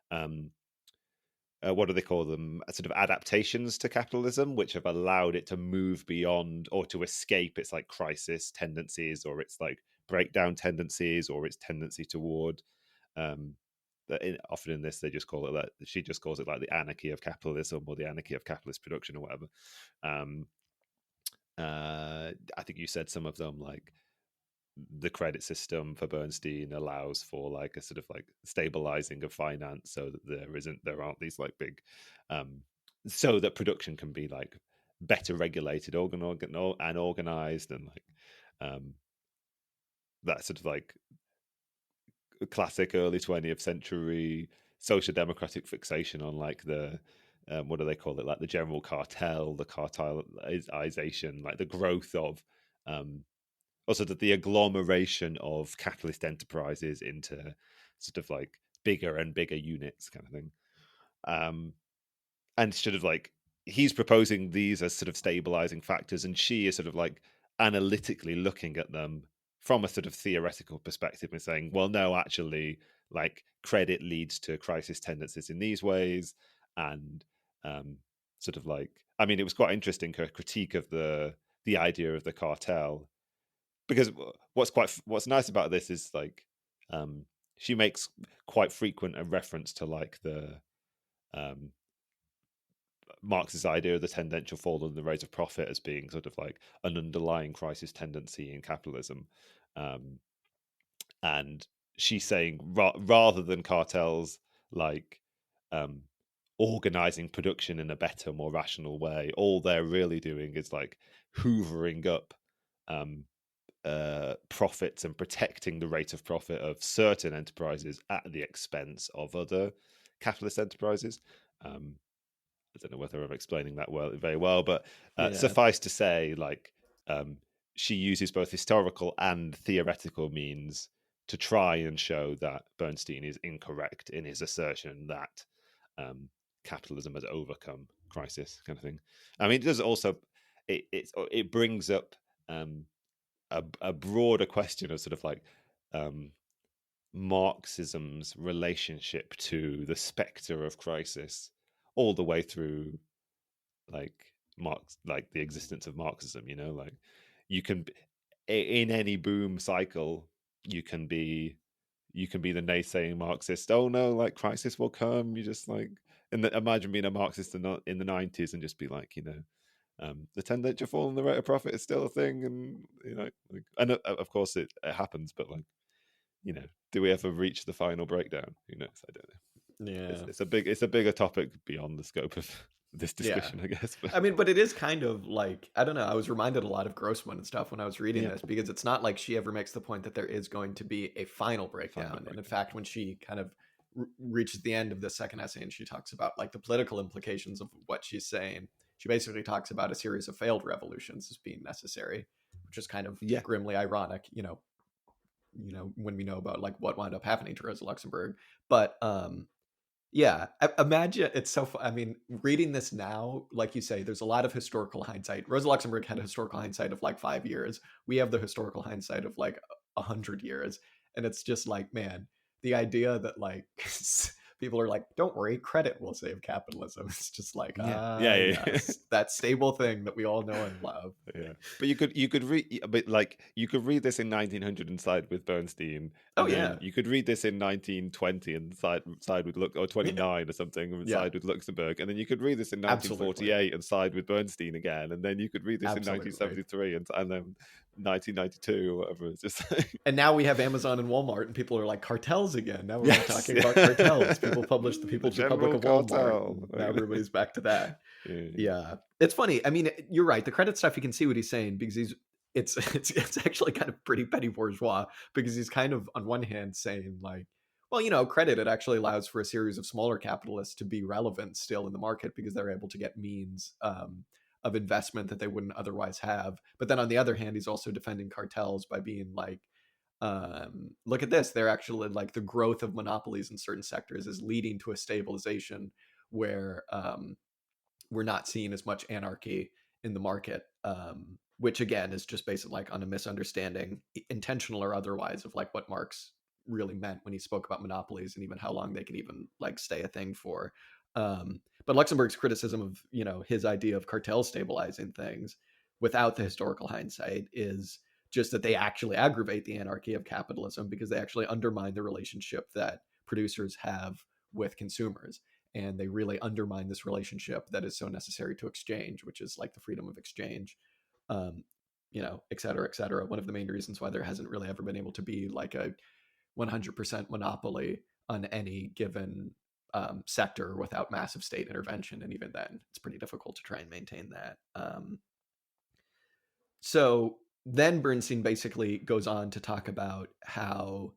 what do they call them? Sort of adaptations to capitalism, which have allowed it to move beyond or to escape its like crisis tendencies or its like breakdown tendencies or its tendency toward often in this they just call it that. She just calls it like the anarchy of capitalism or the anarchy of capitalist production or whatever. I think you said some of them, like the credit system for Bernstein allows for like a sort of like stabilizing of finance, so that there aren't these like big, so that production can be like better regulated, and organized, and like that sort of like classic early 20th century social democratic fixation on like the what do they call it, like the general cartel, the cartelization, like the growth of also the agglomeration of capitalist enterprises into sort of like bigger and bigger units kind of thing. And sort of like he's proposing these as sort of stabilizing factors, and she is sort of like analytically looking at them from a sort of theoretical perspective and saying, well, no, actually, like credit leads to crisis tendencies in these ways. And sort of like, I mean, it was quite interesting, her critique of the idea of the cartel, because what's nice about this is like she makes quite frequent a reference to like the Marx's idea of the tendential fall in the rate of profit as being sort of like an underlying crisis tendency in capitalism. And she's saying rather than cartels like organizing production in a better, more rational way, all they're really doing is like hoovering up profits and protecting the rate of profit of certain enterprises at the expense of other capitalist enterprises. I don't know whether I'm explaining that very well, but suffice to say, like she uses both historical and theoretical means to try and show that Bernstein is incorrect in his assertion that capitalism has overcome crisis, kind of thing. I mean, it does also it brings up a broader question of sort of like Marxism's relationship to the specter of crisis all the way through like like the existence of Marxism, you know, like you can in any boom cycle you can be the naysaying Marxist. Oh no, like crisis will come. You just like, and imagine being a Marxist in the 90s and just be like, you know, the tendential fall in the rate of profit is still a thing, and you know, like, and of course it happens, but like, you know, do we ever reach the final breakdown? Who knows? I don't know. Yeah, it's a bigger topic beyond the scope of this discussion, I guess. But I mean, but it is kind of like, I don't know, I was reminded a lot of Grossman and stuff when I was reading this, because it's not like she ever makes the point that there is going to be a final breakdown. And in fact, when she kind of reaches the end of the second essay and she talks about like the political implications of what she's saying, she basically talks about a series of failed revolutions as being necessary, which is kind of grimly ironic, you know, when we know about like what wound up happening to Rosa Luxemburg. But yeah, imagine, it's so I mean, reading this now, like you say, there's a lot of historical hindsight. Rosa Luxemburg had a historical hindsight of like 5 years. We have the historical hindsight of like 100 years. And it's just like, man, the idea that like people are like, don't worry, credit will save capitalism. It's just like, yes, that stable thing that we all know and love. Yeah, but you could read, but like you could read this in 1900 and side with Bernstein, and then you could read this in 1920 and side with or 29 or something and side with Luxemburg, and then you could read this in 1948 and side with Bernstein again, and then you could read this in 1973 and then 1992 or whatever. It's just like... And now we have Amazon and Walmart, and people are like, cartels again. Now we're talking about cartels. People publish the People's Republic of Walmart. Now everybody's back to that. Yeah, it's funny. I mean, you're right. The credit stuff, you can see what he's saying, because it's actually kind of pretty petty bourgeois, because he's kind of on one hand saying like, well, you know, credit, it actually allows for a series of smaller capitalists to be relevant still in the market because they're able to get means of investment that they wouldn't otherwise have. But then on the other hand, he's also defending cartels by being like, look at this, they're actually like, the growth of monopolies in certain sectors is leading to a stabilization where we're not seeing as much anarchy in the market, which again is just basically like on a misunderstanding, intentional or otherwise, of like what Marx really meant when he spoke about monopolies and even how long they can even like stay a thing for. But Luxemburg's criticism of, you know, his idea of cartel stabilizing things without the historical hindsight is just that they actually aggravate the anarchy of capitalism, because they actually undermine the relationship that producers have with consumers. And they really undermine this relationship that is so necessary to exchange, which is like the freedom of exchange, et cetera, et cetera. One of the main reasons why there hasn't really ever been able to be like a 100% monopoly on any given sector without massive state intervention. And even then, it's pretty difficult to try and maintain that. So then Bernstein basically goes on to talk about how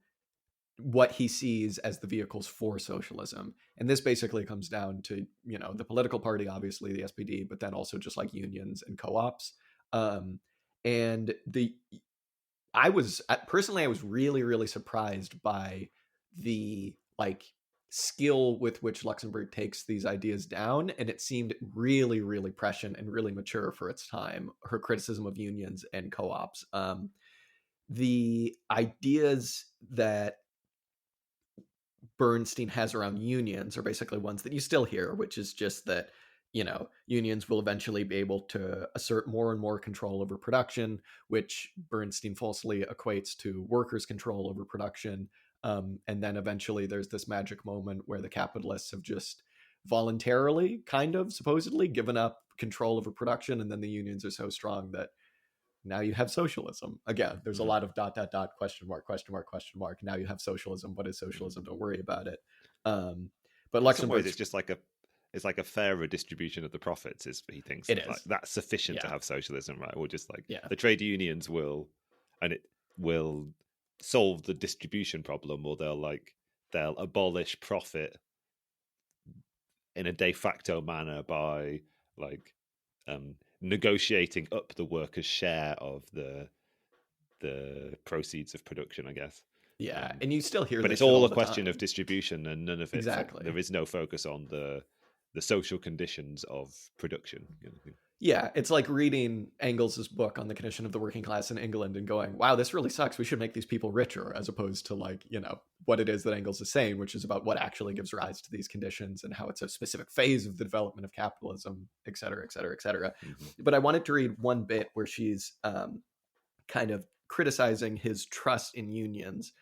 what he sees as the vehicles for socialism. And this basically comes down to, the political party, obviously the SPD, but then also just like unions and co-ops. And I was really, really surprised by the skill with which Luxemburg takes these ideas down. And it seemed really, really prescient and really mature for its time, her criticism of unions and co-ops. The ideas that Bernstein has around unions are basically ones that you still hear, which is just that, unions will eventually be able to assert more and more control over production, which Bernstein falsely equates to workers' control over production. And then eventually there's this magic moment where the capitalists have just voluntarily, kind of supposedly, given up control over production. And then the unions are so strong that now you have socialism. Again, there's a lot of ... question mark. Now you have socialism. What is socialism? Don't worry about it. But Luxemburg, it's just like a fairer distribution of the profits. He thinks it is. Like, that's sufficient to have socialism, right? Or just the trade unions will solve the distribution problem, or they'll abolish profit in a de facto manner by negotiating up the workers' share of the proceeds of production, I guess. Yeah, and you still hear, but it's all a question of distribution, and none of it. Exactly, there is no focus on the social conditions of production. Yeah, it's like reading Engels's book on the condition of the working class in England and going, "Wow, this really sucks. We should make these people richer," as opposed to what it is that Engels is saying, which is about what actually gives rise to these conditions and how it's a specific phase of the development of capitalism, et cetera, et cetera, et cetera. Mm-hmm. But I wanted to read one bit where she's kind of criticizing his trust in unions,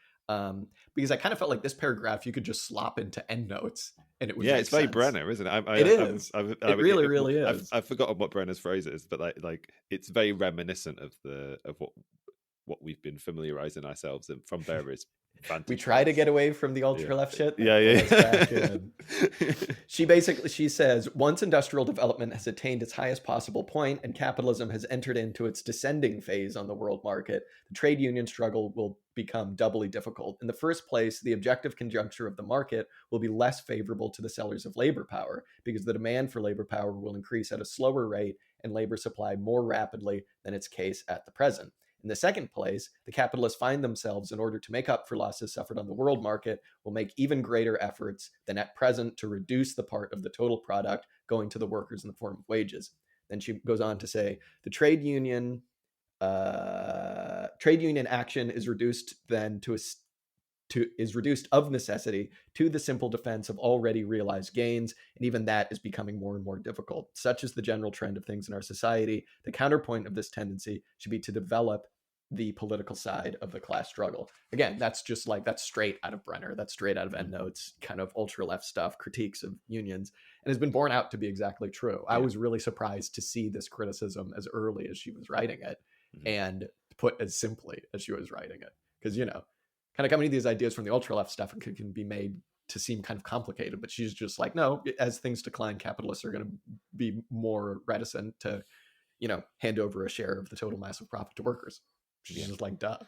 because I kind of felt like this paragraph you could just slop into endnotes and it would make it's very sense. Brenner, isn't it? It is. It really is. I've forgotten what Brenner's phrase is, but it's very reminiscent of what we've been familiarizing ourselves from various vantage we try points. To get away from the ultra left shit. Yeah. She says, once industrial development has attained its highest possible point and capitalism has entered into its descending phase on the world market, the trade union struggle will become doubly difficult. In the first place, the objective conjuncture of the market will be less favorable to the sellers of labor power because the demand for labor power will increase at a slower rate and labor supply more rapidly than its case at the present. In the second place, the capitalists find themselves, in order to make up for losses suffered on the world market, will make even greater efforts than at present to reduce the part of the total product going to the workers in the form of wages. Then she goes on to say, the trade union action is reduced then is reduced of necessity to the simple defense of already realized gains, and even that is becoming more and more difficult. Such is the general trend of things in our society. The counterpoint of this tendency should be to develop the political side of the class struggle. Again, that's straight out of Brenner. That's straight out of Endnotes, kind of ultra-left stuff, critiques of unions, and has been borne out to be exactly true. Yeah. I was really surprised to see this criticism as early as she was writing it, and put as simply as she was writing it. Because, kind of coming to these ideas from the ultra-left stuff can be made to seem kind of complicated, but she's just like, no, as things decline, capitalists are going to be more reticent to, hand over a share of the total massive profit to workers. She's just like, duh.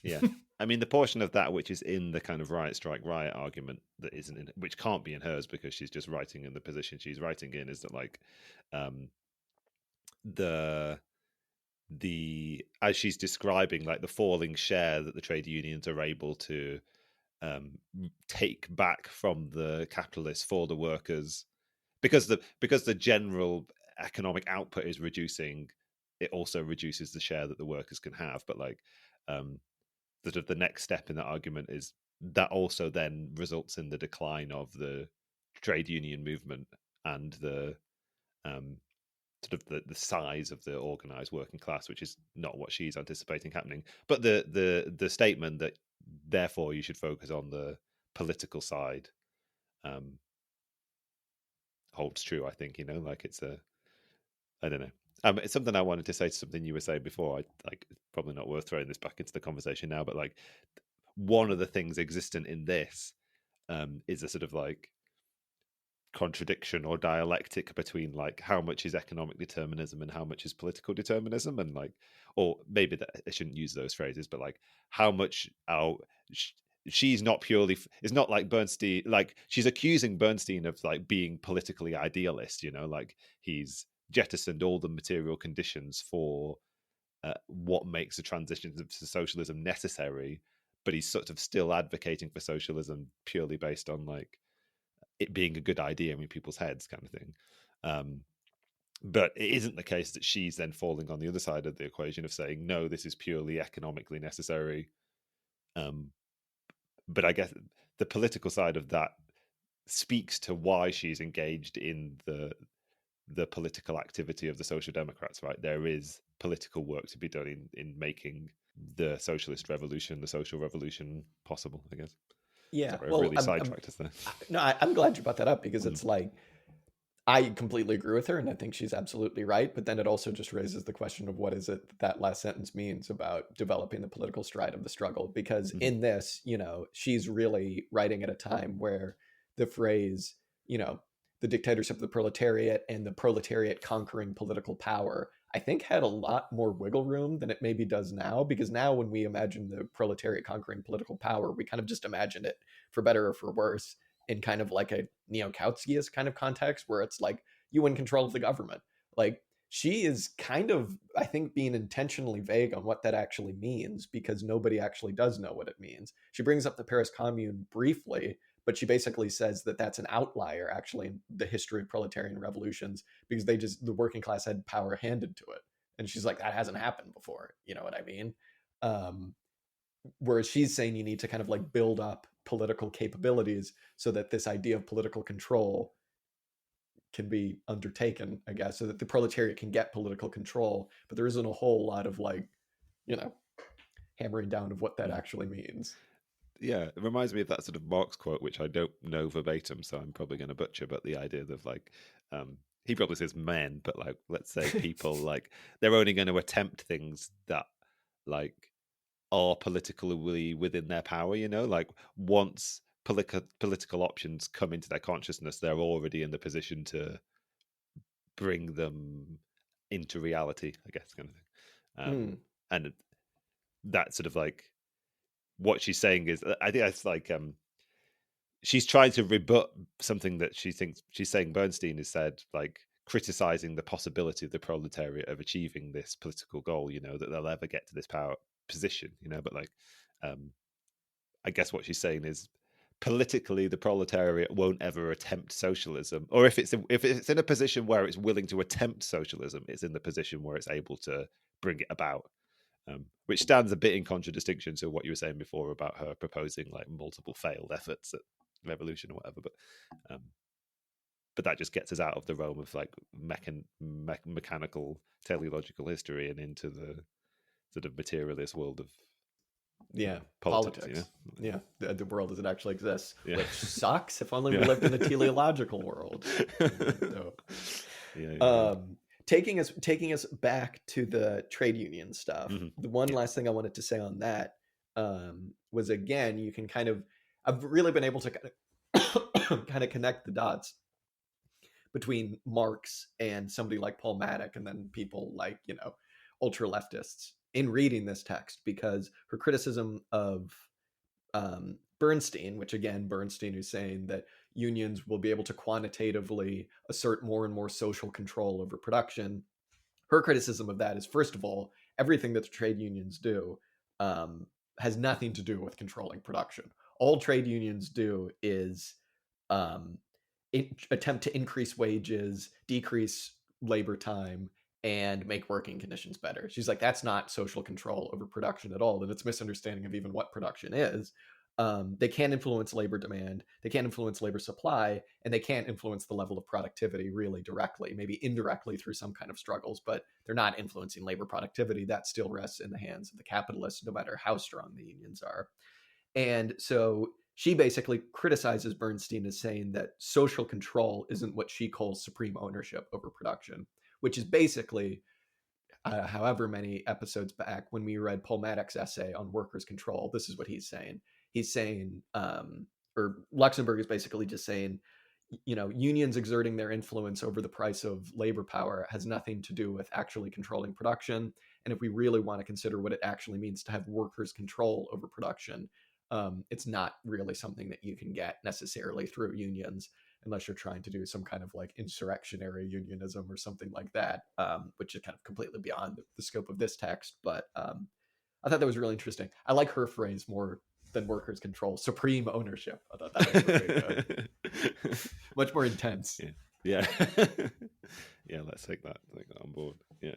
Yeah. I mean, the portion of that which is in the kind of riot, strike, riot argument that isn't in, which can't be in hers because she's just writing in the position she's writing in, is that the as she's describing the falling share that the trade unions are able to take back from the capitalists for the workers, because the general economic output is reducing, it also reduces the share that the workers can have. But sort of the next step in that argument is that also then results in the decline of the trade union movement and the sort of the size of the organized working class, which is not what she's anticipating happening. But the statement that therefore you should focus on the political side holds true. I think, you know, like I don't know. It's something I wanted to say to something you were saying before. It's probably not worth throwing this back into the conversation now, but like one of the things existent in this is a sort of like contradiction or dialectic between like how much is economic determinism and how much is political determinism, and like, or maybe that I shouldn't use those phrases, but like how much she's not purely, it's not like Bernstein, like she's accusing Bernstein of like being politically idealist, you know, like he's jettisoned all the material conditions for what makes the transition to socialism necessary, but he's sort of still advocating for socialism purely based on like it being a good idea in people's heads, kind of thing. But it isn't the case that she's then falling on the other side of the equation of saying, no, this is purely economically necessary. But I guess the political side of that speaks to why she's engaged in the political activity of the Social Democrats, right? There is political work to be done in making the socialist revolution, the social revolution possible, I guess. Yeah. Sorry, I've really sidetracked us there. No, I'm glad you brought that up, because it's like, I completely agree with her, and I think she's absolutely right. But then it also just raises the question of what is it that last sentence means about developing the political stride of the struggle? Because in this, you know, she's really writing at a time where the phrase, you know, the dictatorship of the proletariat and the proletariat conquering political power, I think had a lot more wiggle room than it maybe does now. Because now when we imagine the proletariat conquering political power, we kind of just imagine it, for better or for worse, in kind of like a neo-Kautskyist kind of context where it's like you in control of the government. Like she is kind of, I think, being intentionally vague on what that actually means, because nobody actually does know what it means. She brings up the Paris Commune briefly, but she basically says that that's an outlier actually in the history of proletarian revolutions, because the working class had power handed to it. And she's like, that hasn't happened before. You know what I mean? Whereas she's saying you need to kind of like build up political capabilities so that this idea of political control can be undertaken, I guess, so that the proletariat can get political control. But there isn't a whole lot of like, you know, hammering down of what that actually means. Yeah, it reminds me of that sort of Marx quote, which I don't know verbatim, so I'm probably going to butcher, but the idea of like, he probably says men, but like, let's say people, like, they're only going to attempt things that like are politically within their power, you know, like once political options come into their consciousness, they're already in the position to bring them into reality, I guess, kind of thing. And that sort of like, what she's saying is, I think that's like, she's trying to rebut something that she thinks she's saying Bernstein has said, like criticizing the possibility of the proletariat of achieving this political goal, you know, that they'll ever get to this power position, you know. But like, I guess what she's saying is politically the proletariat won't ever attempt socialism, or if it's in a position where it's willing to attempt socialism, it's in the position where it's able to bring it about. Which stands a bit in contradistinction to what you were saying before about her proposing like multiple failed efforts at revolution or whatever. But that just gets us out of the realm of like mechanical teleological history and into the sort of materialist world of politics. You know? Yeah, the world as it actually exists, which sucks. If only we lived in a teleological world. So, taking us back to the trade union stuff. The one last thing I wanted to say on that was, again, you can kind of, I've really been able to kind of connect the dots between Marx and somebody like Paul Maddock, and then people like, you know, ultra leftists in reading this text, because her criticism of Bernstein, which again, Bernstein is saying that unions will be able to quantitatively assert more and more social control over production. Her criticism of that is, first of all, everything that the trade unions do has nothing to do with controlling production. All trade unions do is attempt to increase wages, decrease labor time, and make working conditions better. She's like, that's not social control over production at all. And it's misunderstanding of even what production is. They can't influence labor demand, they can't influence labor supply, and they can't influence the level of productivity really directly, maybe indirectly through some kind of struggles, but they're not influencing labor productivity. That still rests in the hands of the capitalists, no matter how strong the unions are. And so she basically criticizes Bernstein as saying that social control isn't what she calls supreme ownership over production, which is basically however many episodes back when we read Paul Maddox's essay on workers' control. This is what he's saying. He's saying, or Luxemburg is basically just saying, unions exerting their influence over the price of labor power has nothing to do with actually controlling production. And if we really want to consider what it actually means to have workers' control over production, it's not really something that you can get necessarily through unions, unless you're trying to do some kind of like insurrectionary unionism or something like that, which is kind of completely beyond the scope of this text. But I thought that was really interesting. I like her phrase more than workers' control, supreme ownership. I thought that was really good. Much more intense. Yeah. Let's take that on board. Yeah.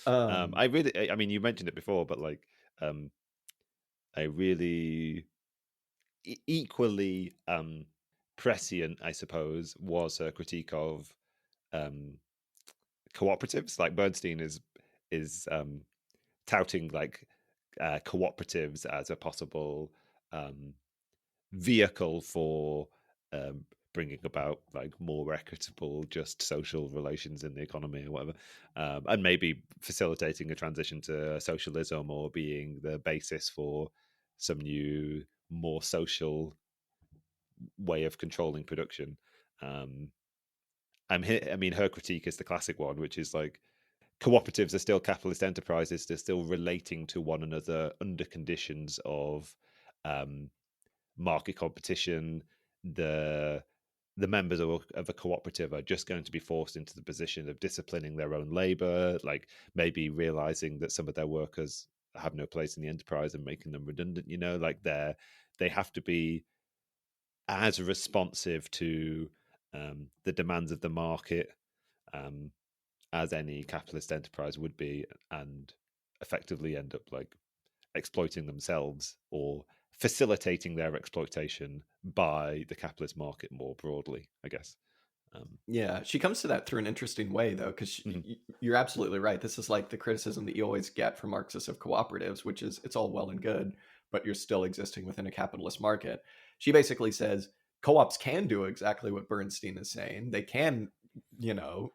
I mean, you mentioned it before, but like, I really equally prescient, I suppose, was her critique of cooperatives. Like Bernstein is touting like cooperatives as a possible vehicle for bringing about like more equitable, just social relations in the economy or whatever, and maybe facilitating a transition to socialism or being the basis for some new, more social way of controlling production. I mean, her critique is the classic one, which is like cooperatives are still capitalist enterprises. They're still relating to one another under conditions of market competition. The members of a cooperative are just going to be forced into the position of disciplining their own labor, like maybe realizing that some of their workers have no place in the enterprise and making them redundant. Like they have to be as responsive to the demands of the market as any capitalist enterprise would be, and effectively end up like exploiting themselves or facilitating their exploitation by the capitalist market more broadly, I guess. Yeah, she comes to that through an interesting way, though, because you're absolutely right. This is like the criticism that you always get from Marxists of cooperatives, which is it's all well and good, but you're still existing within a capitalist market. She basically says co-ops can do exactly what Bernstein is saying. They can,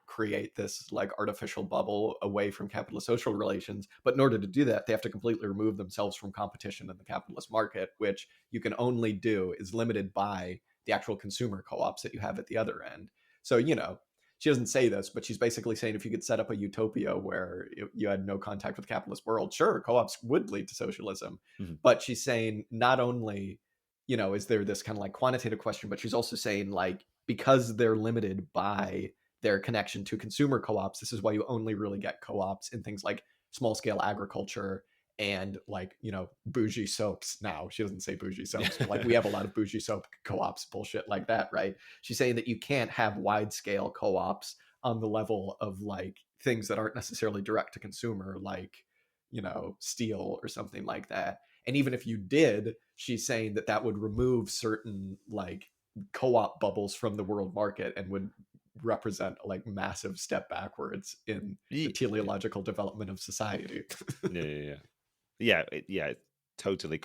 create this like artificial bubble away from capitalist social relations. But in order to do that, they have to completely remove themselves from competition in the capitalist market, which you can only do is limited by the actual consumer co-ops that you have at the other end. So, she doesn't say this, but she's basically saying if you could set up a utopia where you had no contact with the capitalist world, sure, co-ops would lead to socialism. Mm-hmm. But she's saying not only, is there this kind of like quantitative question, but she's also saying like, because they're limited by their connection to consumer co-ops, this is why you only really get co-ops in things like small scale agriculture and like, bougie soaps. Now she doesn't say bougie soaps, but like we have a lot of bougie soap co-ops, bullshit like that, right? She's saying that you can't have wide scale co-ops on the level of like things that aren't necessarily direct to consumer, like, steel or something like that. And even if you did, she's saying that would remove certain like co-op bubbles from the world market and would represent a like massive step backwards in the teleological development of society. Yeah, totally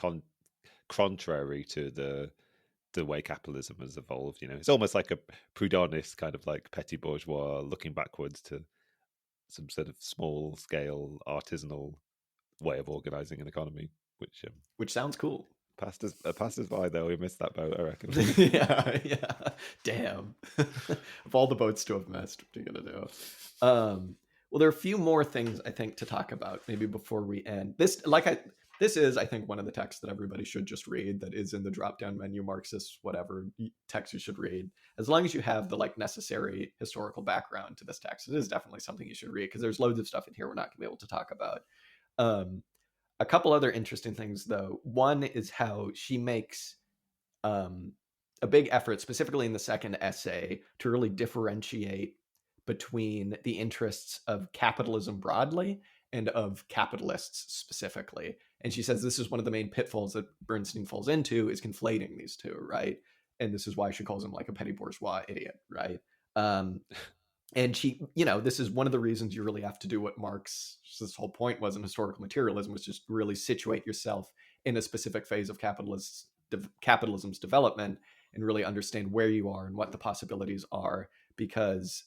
contrary to the way capitalism has evolved. It's almost like a Proudhonist kind of like petty bourgeois looking backwards to some sort of small scale artisanal way of organizing an economy, which sounds cool. Passed us by though. We missed that boat, I reckon. yeah. Damn. Of all the boats to have missed, what are you gonna do? Well, there are a few more things I think to talk about maybe before we end. This is, I think, one of the texts that everybody should just read that is in the drop-down menu, Marxist, whatever text you should read. As long as you have the like necessary historical background to this text, it is definitely something you should read because there's loads of stuff in here we're not gonna be able to talk about. A couple other interesting things, though. One is how she makes a big effort, specifically in the second essay, to really differentiate between the interests of capitalism broadly and of capitalists specifically. And she says this is one of the main pitfalls that Bernstein falls into, is conflating these two, right? And this is why she calls him like a petty bourgeois idiot, right? And she, this is one of the reasons you really have to do what Marx's whole point was in historical materialism, was just really situate yourself in a specific phase of capitalist capitalism's development and really understand where you are and what the possibilities are, because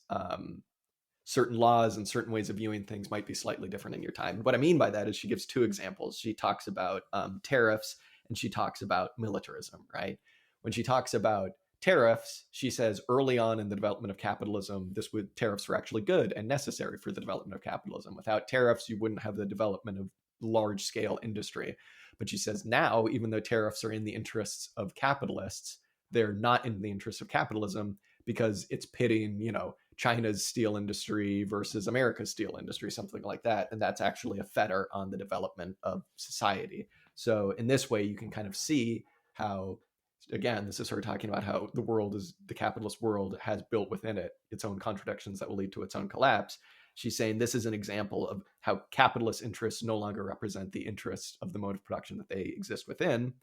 certain laws and certain ways of viewing things might be slightly different in your time. And what I mean by that is she gives two examples. She talks about tariffs, and she talks about militarism, right? When she talks about tariffs, she says early on in the development of capitalism, tariffs were actually good and necessary for the development of capitalism. Without tariffs, you wouldn't have the development of large scale industry. But she says now, even though tariffs are in the interests of capitalists, they're not in the interests of capitalism, because it's pitting, China's steel industry versus America's steel industry, something like that. And that's actually a fetter on the development of society. So in this way, you can kind of see how, again, this is her talking about how the capitalist world has built within it its own contradictions that will lead to its own collapse. She's saying this is an example of how capitalist interests no longer represent the interests of the mode of production that they exist within.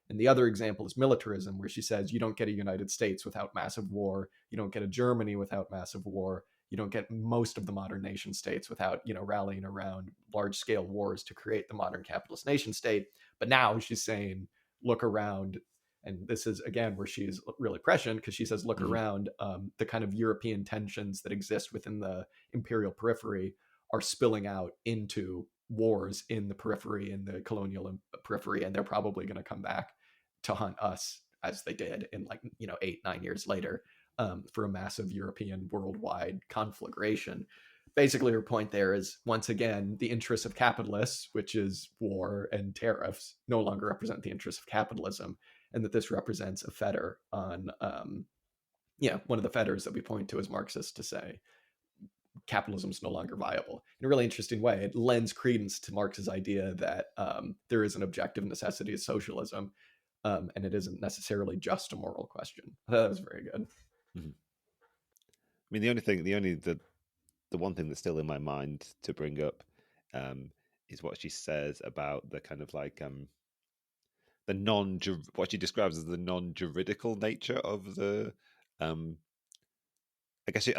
And the other example is militarism, where she says you don't get a United States without massive war. You don't get a Germany without massive war. You don't get most of the modern nation states without, rallying around large scale wars to create the modern capitalist nation state. But now she's saying, look around. And this is, again, where she's really prescient, because she says, look around, the kind of European tensions that exist within the imperial periphery are spilling out into wars in the periphery, in the colonial periphery, and they're probably going to come back to hunt us, as they did in 8-9 years later, for a massive European worldwide conflagration. Basically, her point there is, once again, the interests of capitalists, which is war and tariffs, no longer represent the interests of capitalism, and that this represents a fetter on, one of the fetters that we point to as Marxists to say capitalism is no longer viable. In a really interesting way, it lends credence to Marx's idea that there is an objective necessity of socialism, and it isn't necessarily just a moral question. That was very good. Mm-hmm. I mean, the one thing that's still in my mind to bring up is what she says about the kind of like what she describes as the non-juridical nature of the I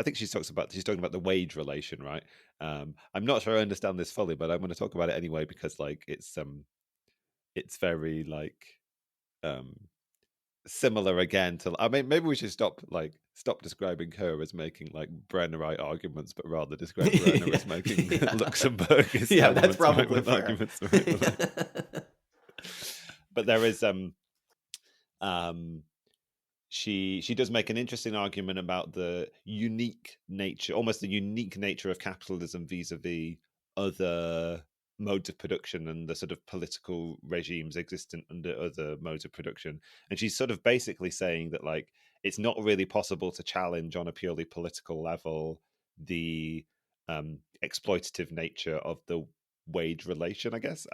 think she's talking about the wage relation, right? I'm not sure I understand this fully, but I'm going to talk about it anyway, because like it's very like similar again to, I mean, maybe we should stop describing her as making like Brennerite arguments, but rather describe Brenner as making Luxemburg as that's probably fair. Arguments, right? But there is she does make an interesting argument about the unique nature of capitalism vis-a-vis other modes of production and the sort of political regimes existent under other modes of production. And she's sort of basically saying that like it's not really possible to challenge on a purely political level the exploitative nature of the wage relation, I guess.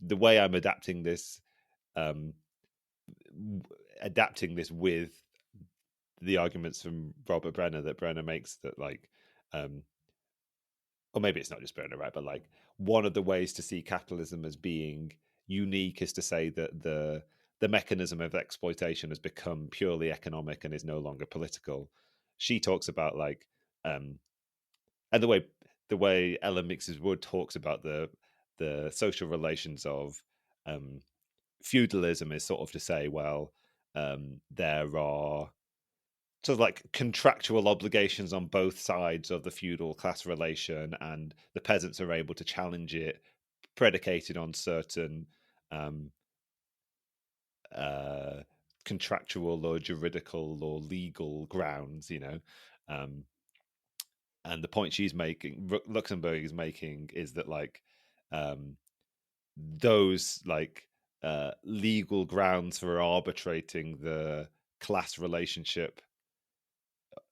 The way I'm adapting this with the arguments from Robert Brenner that Brenner makes, that like or maybe it's not just Brenner, right? But like one of the ways to see capitalism as being unique is to say that the mechanism of exploitation has become purely economic and is no longer political. She talks about like and the way Ellen Mixes Wood talks about the social relations of feudalism is sort of to say, well, there are sort of like contractual obligations on both sides of the feudal class relation, and the peasants are able to challenge it predicated on certain contractual or juridical or legal grounds, and the point Luxemburg is making, is that like those like legal grounds for arbitrating the class relationship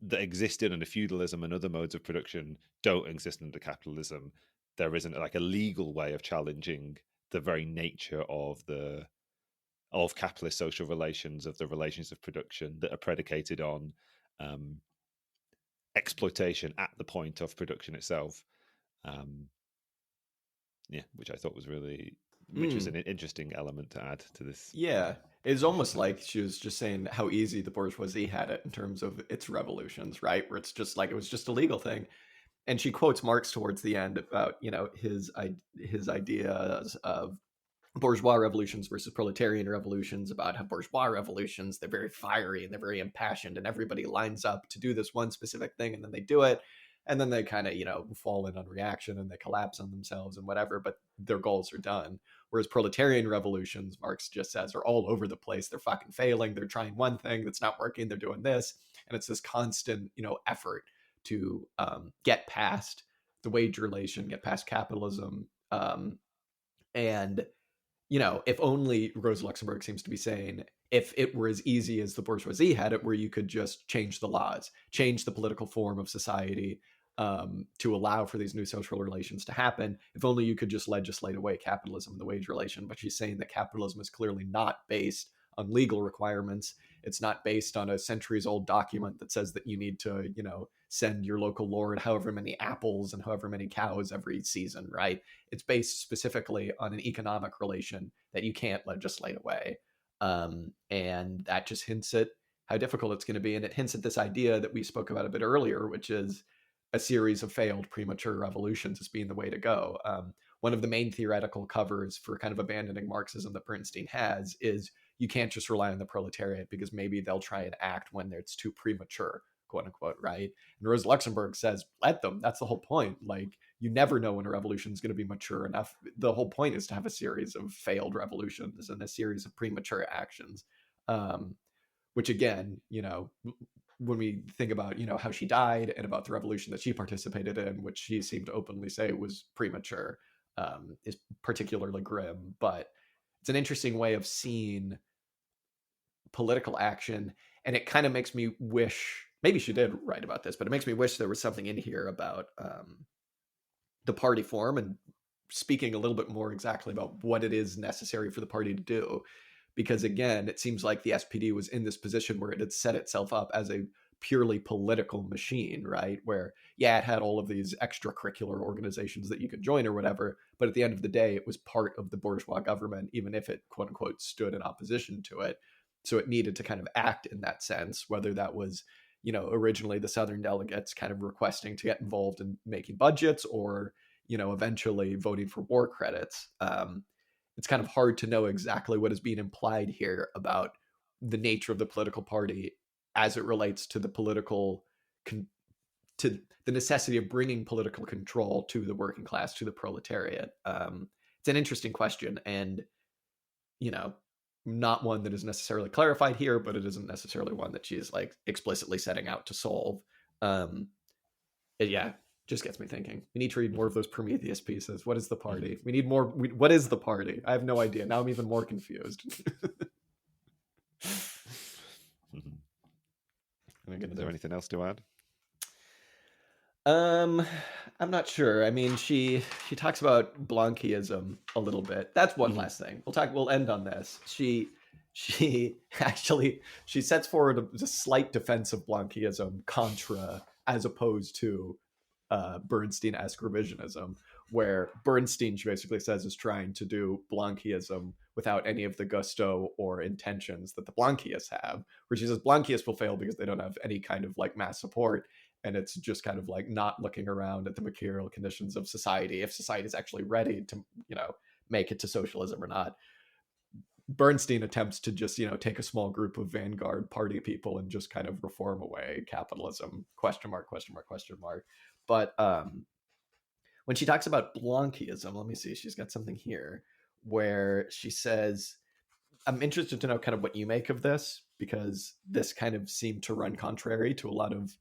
that existed under feudalism and other modes of production don't exist under capitalism. There isn't like a legal way of challenging the very nature of capitalist social relations, of the relations of production that are predicated on exploitation at the point of production itself. Which I thought was an interesting element to add to this. Yeah, it's almost like she was just saying how easy the bourgeoisie had it in terms of its revolutions, right? Where it's just like it was just a legal thing. And she quotes Marx towards the end about his ideas of bourgeois revolutions versus proletarian revolutions, about how bourgeois revolutions, they're very fiery and they're very impassioned and everybody lines up to do this one specific thing and then they do it. And then they kind of, fall in on reaction and they collapse on themselves and whatever, but their goals are done. Whereas proletarian revolutions, Marx just says, are all over the place. They're fucking failing. They're trying one thing that's not working. They're doing this. And it's this constant, effort to get past the wage relation, get past capitalism. And if only, Rosa Luxemburg seems to be saying, if it were as easy as the bourgeoisie had it, where you could just change the laws, change the political form of society, to allow for these new social relations to happen, if only you could just legislate away capitalism and the wage relation. But she's saying that capitalism is clearly not based on legal requirements. It's not based on a centuries-old document that says that you need to, send your local lord however many apples and however many cows every season, right? It's based specifically on an economic relation that you can't legislate away. And that just hints at how difficult it's going to be. And it hints at this idea that we spoke about a bit earlier, which is a series of failed premature revolutions as being the way to go. One of the main theoretical covers for kind of abandoning Marxism that Bernstein has is you can't just rely on the proletariat because maybe they'll try and act when it's too premature, quote unquote, right? And Rosa Luxemburg says, let them. That's the whole point. Like, you never know when a revolution is going to be mature enough. The whole point is to have a series of failed revolutions and a series of premature actions, which again, when we think about, how she died and about the revolution that she participated in, which she seemed to openly say was premature, is particularly grim. But it's an interesting way of seeing political action. And it kind of makes me wish, maybe she did write about this, but it makes me wish there was something in here about the party form and speaking a little bit more exactly about what it is necessary for the party to do. Because again, it seems like the SPD was in this position where it had set itself up as a purely political machine, right? Where, yeah, it had all of these extracurricular organizations that you could join or whatever, but at the end of the day, it was part of the bourgeois government, even if it, quote unquote, stood in opposition to it. So it needed to kind of act in that sense, whether that was, originally the Southern delegates kind of requesting to get involved in making budgets or, eventually voting for war credits. It's kind of hard to know exactly what is being implied here about the nature of the political party as it relates to the political, to the necessity of bringing political control to the working class, to the proletariat. It's an interesting question, and not one that is necessarily clarified here, but it isn't necessarily one that she's like explicitly setting out to solve. Yeah, just gets me thinking. We need to read more of those Prometheus pieces. What is the party? We need more. What is the party? I have no idea. Now I'm even more confused. Is there anything else to add? I'm not sure. I mean, she talks about Blanquism a little bit. That's one last thing. We'll end on this. She sets forward a slight defense of Blanquism contra, as opposed to Bernstein-esque revisionism, where Bernstein, she basically says, is trying to do Blanquism without any of the gusto or intentions that the Blanquists have, where she says Blanquists will fail because they don't have any kind of like mass support, and it's just kind of like not looking around at the material conditions of society, if society is actually ready to, make it to socialism or not. Bernstein attempts to just, take a small group of vanguard party people and just kind of reform away capitalism, question mark. But when she talks about Blanquism, let me see, she's got something here where she says, I'm interested to know kind of what you make of this, because this kind of seemed to run contrary to a lot of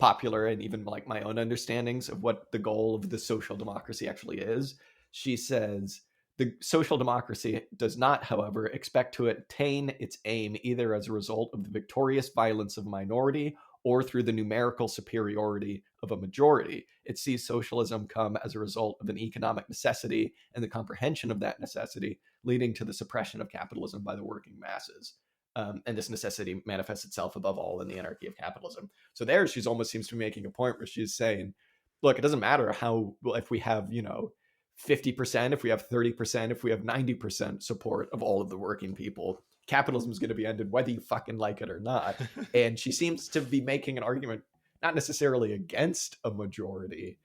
popular and even like my own understandings of what the goal of the social democracy actually is. She says, the social democracy does not, however, expect to attain its aim either as a result of the victorious violence of a minority or through the numerical superiority of a majority. It sees socialism come as a result of an economic necessity and the comprehension of that necessity, leading to the suppression of capitalism by the working masses. And this necessity manifests itself above all in the anarchy of capitalism. So there, she's almost seems to be making a point where she's saying, look, it doesn't matter how, if we have, 50%, if we have 30%, if we have 90% support of all of the working people, capitalism is going to be ended whether you fucking like it or not. And she seems to be making an argument, not necessarily against a majority,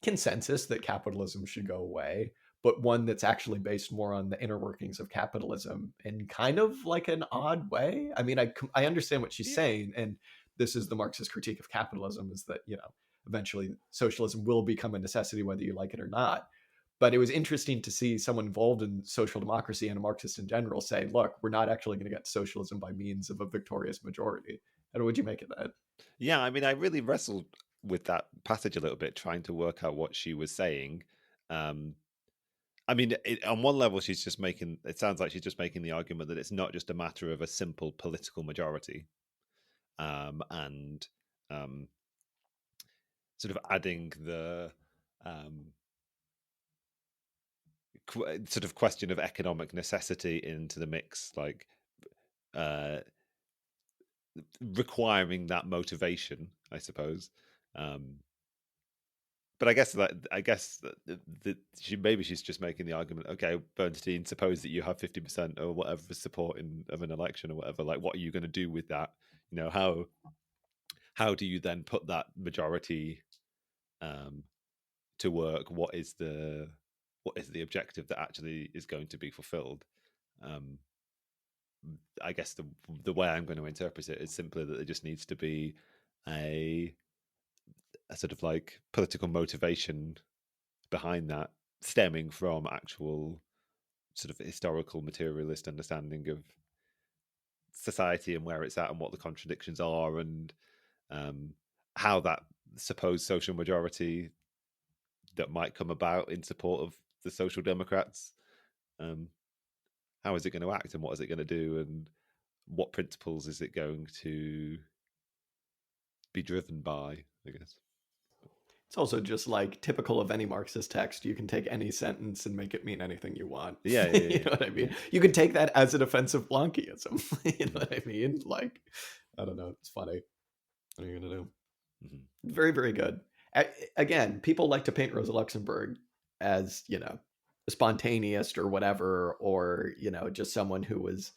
consensus that capitalism should go away, but one that's actually based more on the inner workings of capitalism in kind of like an odd way. I mean, I understand what she's saying, and this is the Marxist critique of capitalism, is that, eventually socialism will become a necessity whether you like it or not. But it was interesting to see someone involved in social democracy and a Marxist in general say, look, we're not actually going to get socialism by means of a victorious majority. And what would you make of that? Yeah, I mean, I really wrestled with that passage a little bit, trying to work out what she was saying. I mean, on one level, it sounds like she's just making the argument that it's not just a matter of a simple political majority, and sort of adding the sort of question of economic necessity into the mix, like requiring that motivation, I suppose. But I guess that she's just making the argument. Okay, Bernstein, suppose that you have 50% or whatever support of an election or whatever. Like, what are you going to do with that? How do you then put that majority to work? What is the objective that actually is going to be fulfilled? I guess the way I'm going to interpret it is simply that there just needs to be a sort of like political motivation behind that, stemming from actual sort of historical materialist understanding of society and where it's at and what the contradictions are, and how that supposed social majority that might come about in support of the Social Democrats, how is it going to act, and what is it going to do, and what principles is it going to be driven by, I guess. It's also just like typical of any Marxist text. You can take any sentence and make it mean anything you want. Yeah. You know what I mean? You can take that as an offensive Blanquism. You know what I mean? Like, I don't know. It's funny. What are you going to do? Mm-hmm. Very, very good. Again, people like to paint Rosa Luxemburg as, a spontaneist or whatever, or, just someone who was,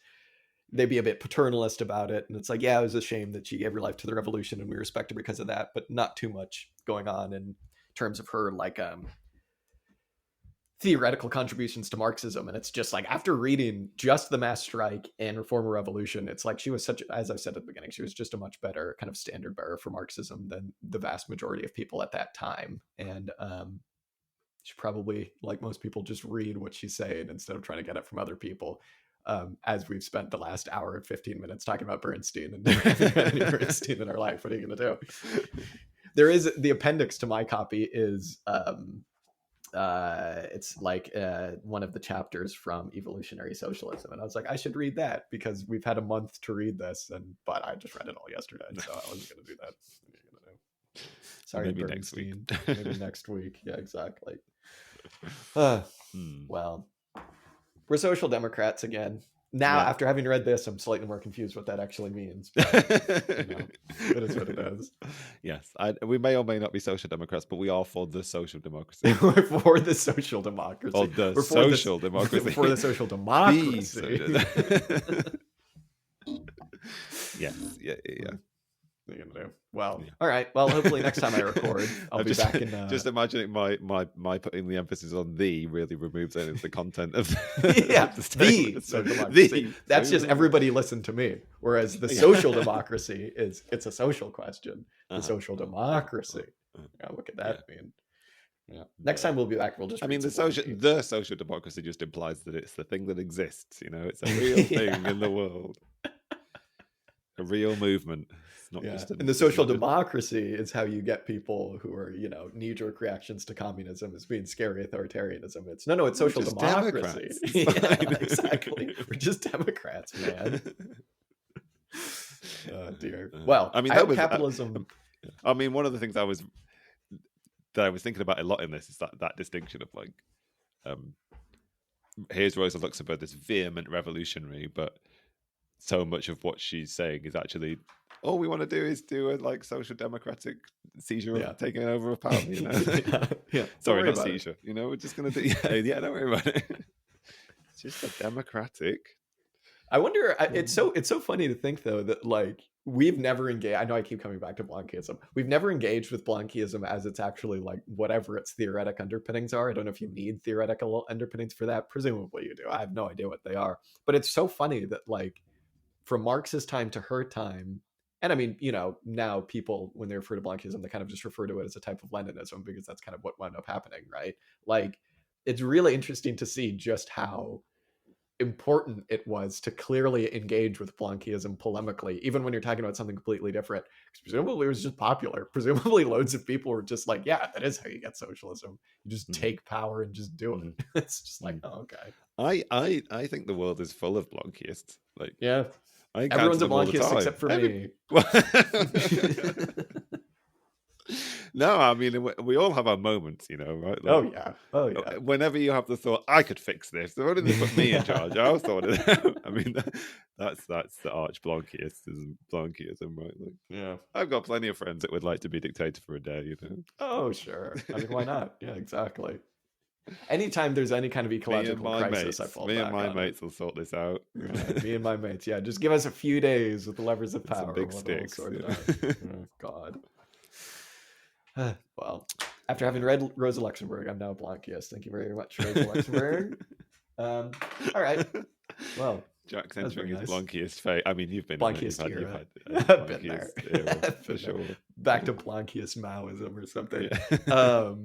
they'd be a bit paternalist about it. And it's like, yeah, it was a shame that she gave her life to the revolution and we respect her because of that, but not too much going on in terms of her like theoretical contributions to Marxism. And it's just like, after reading just the mass strike and Reformer Revolution, it's like she was as I said at the beginning, she was just a much better kind of standard bearer for Marxism than the vast majority of people at that time. And she probably, like most people, just read what she's saying instead of trying to get it from other people. As we've spent the last hour and 15 minutes talking about Bernstein and haven't had any Bernstein in our life. What are you going to do? There is the appendix to my copy is it's like one of the chapters from Evolutionary Socialism, and I was like, I should read that because we've had a month to read this, but I just read it all yesterday, so I wasn't going to do that. What are you going to do? Sorry, maybe Bernstein. Next week. Maybe next week. Yeah, exactly. Well, we're social democrats again. Now, after having read this, I'm slightly more confused what that actually means. But, it is what it is. Yes, we may or may not be social democrats, but we are for the social democracy. We're for the social democracy. Or the social democracy. For the social democracy. Yes, yeah. What are you gonna do? Well, all right. Well, hopefully next time I record, I'll be back in. Just imagining my putting the emphasis on "the" really removes any of the content of the social democracy. That's just everybody listen to me. Whereas the social democracy it's a social question. The social democracy. What could that mean? Yeah. Next time we'll be back. We'll just. I mean, the social democracy just implies that it's the thing that exists. It's a real thing in the world. A real movement. Not just and the social democracy is how you get people who are, knee-jerk reactions to communism as being scary authoritarianism. It's it's social democracy. Yeah, exactly. We're just Democrats, man. Oh dear. Well, I mean, capitalism. I mean, one of the things I was thinking about a lot in this is that distinction of like, here's Rosa Luxemburg, this vehement revolutionary, but so much of what she's saying is actually, all we want to do is do a like social democratic seizure of taking over of power. Sorry, not seizure. We're just going to do. Don't worry about it. It's just a democratic. I wonder. It's so funny to think though that like we've never engaged. I know I keep coming back to Blanquism. We've never engaged with Blanquism as it's actually like whatever its theoretic underpinnings are. I don't know if you need theoretical underpinnings for that. Presumably you do. I have no idea what they are. But it's so funny that like from Marx's time to her time, and I mean, you know, now people when they refer to Blanquism, they kind of just refer to it as a type of Leninism because that's kind of what wound up happening, right? Like, it's really interesting to see just how important it was to clearly engage with Blanquism polemically, even when you're talking about something completely different. Because presumably it was just popular. Presumably loads of people were just like, yeah, that is how you get socialism. You just take power and just do it. It's just like, oh, okay. I think the world is full of Blanquists. Like, yeah, everyone's a Blanquist except for me. No, I mean, we all have our moments, you know, right? Like, oh yeah. Whenever you have the thought, I could fix this. Why didn't they put me in charge? I'll sort it out. I mean, that's the arch Blanquism, right? Like, yeah, I've got plenty of friends that would like to be dictator for a day, you know. Oh, sure. I mean, why not? Yeah, exactly. Anytime there's any kind of ecological crisis, I fall back on. Me and my mates will sort this out. Right, me and my mates, yeah. Just give us a few days with the levers of power. Some big sticks. Sort it out. Oh, God. Well, after having read Rosa Luxemburg, I'm now a Blanquist. Thank you very much, Rosa Luxemburg. All right. Well, Jack's entering his Blanquist phase. I mean, you've been Blanquist era. I've been there era, for sure. Back to Blanquist Maoism or something. Yeah.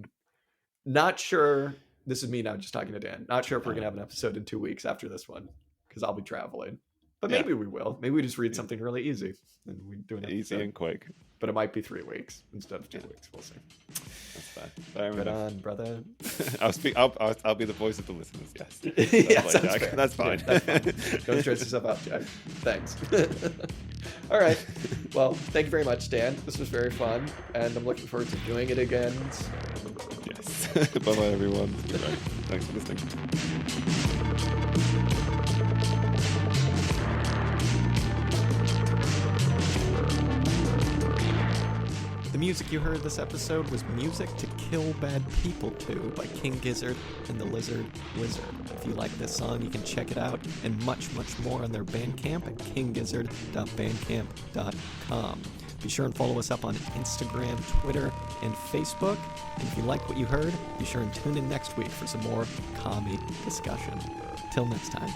Not sure. This is me now, just talking to Dan. Not sure if we're gonna have an episode in 2 weeks after this one because I'll be traveling. But maybe we will. Maybe we just read something really easy and we do an episode. Easy and quick. But it might be 3 weeks instead of 2 weeks. We'll see. That's fair. Good on, brother. I'll be the voice of the listeners. Yes. Yeah, that's fine. Yeah, that's fine. Don't stress yourself out, Jack. Thanks. All right. Well, thank you very much, Dan. This was very fun, and I'm looking forward to doing it again. Yes. Bye, everyone. Thanks for listening. The music you heard this episode was Music to Kill Bad People To by King Gizzard and the Lizard Wizard. If you like this song, you can check it out and much, much more on their Bandcamp at kinggizzard.bandcamp.com. Be sure and follow us up on Instagram, Twitter, and Facebook. And if you like what you heard, be sure and tune in next week for some more commie discussion. Till next time.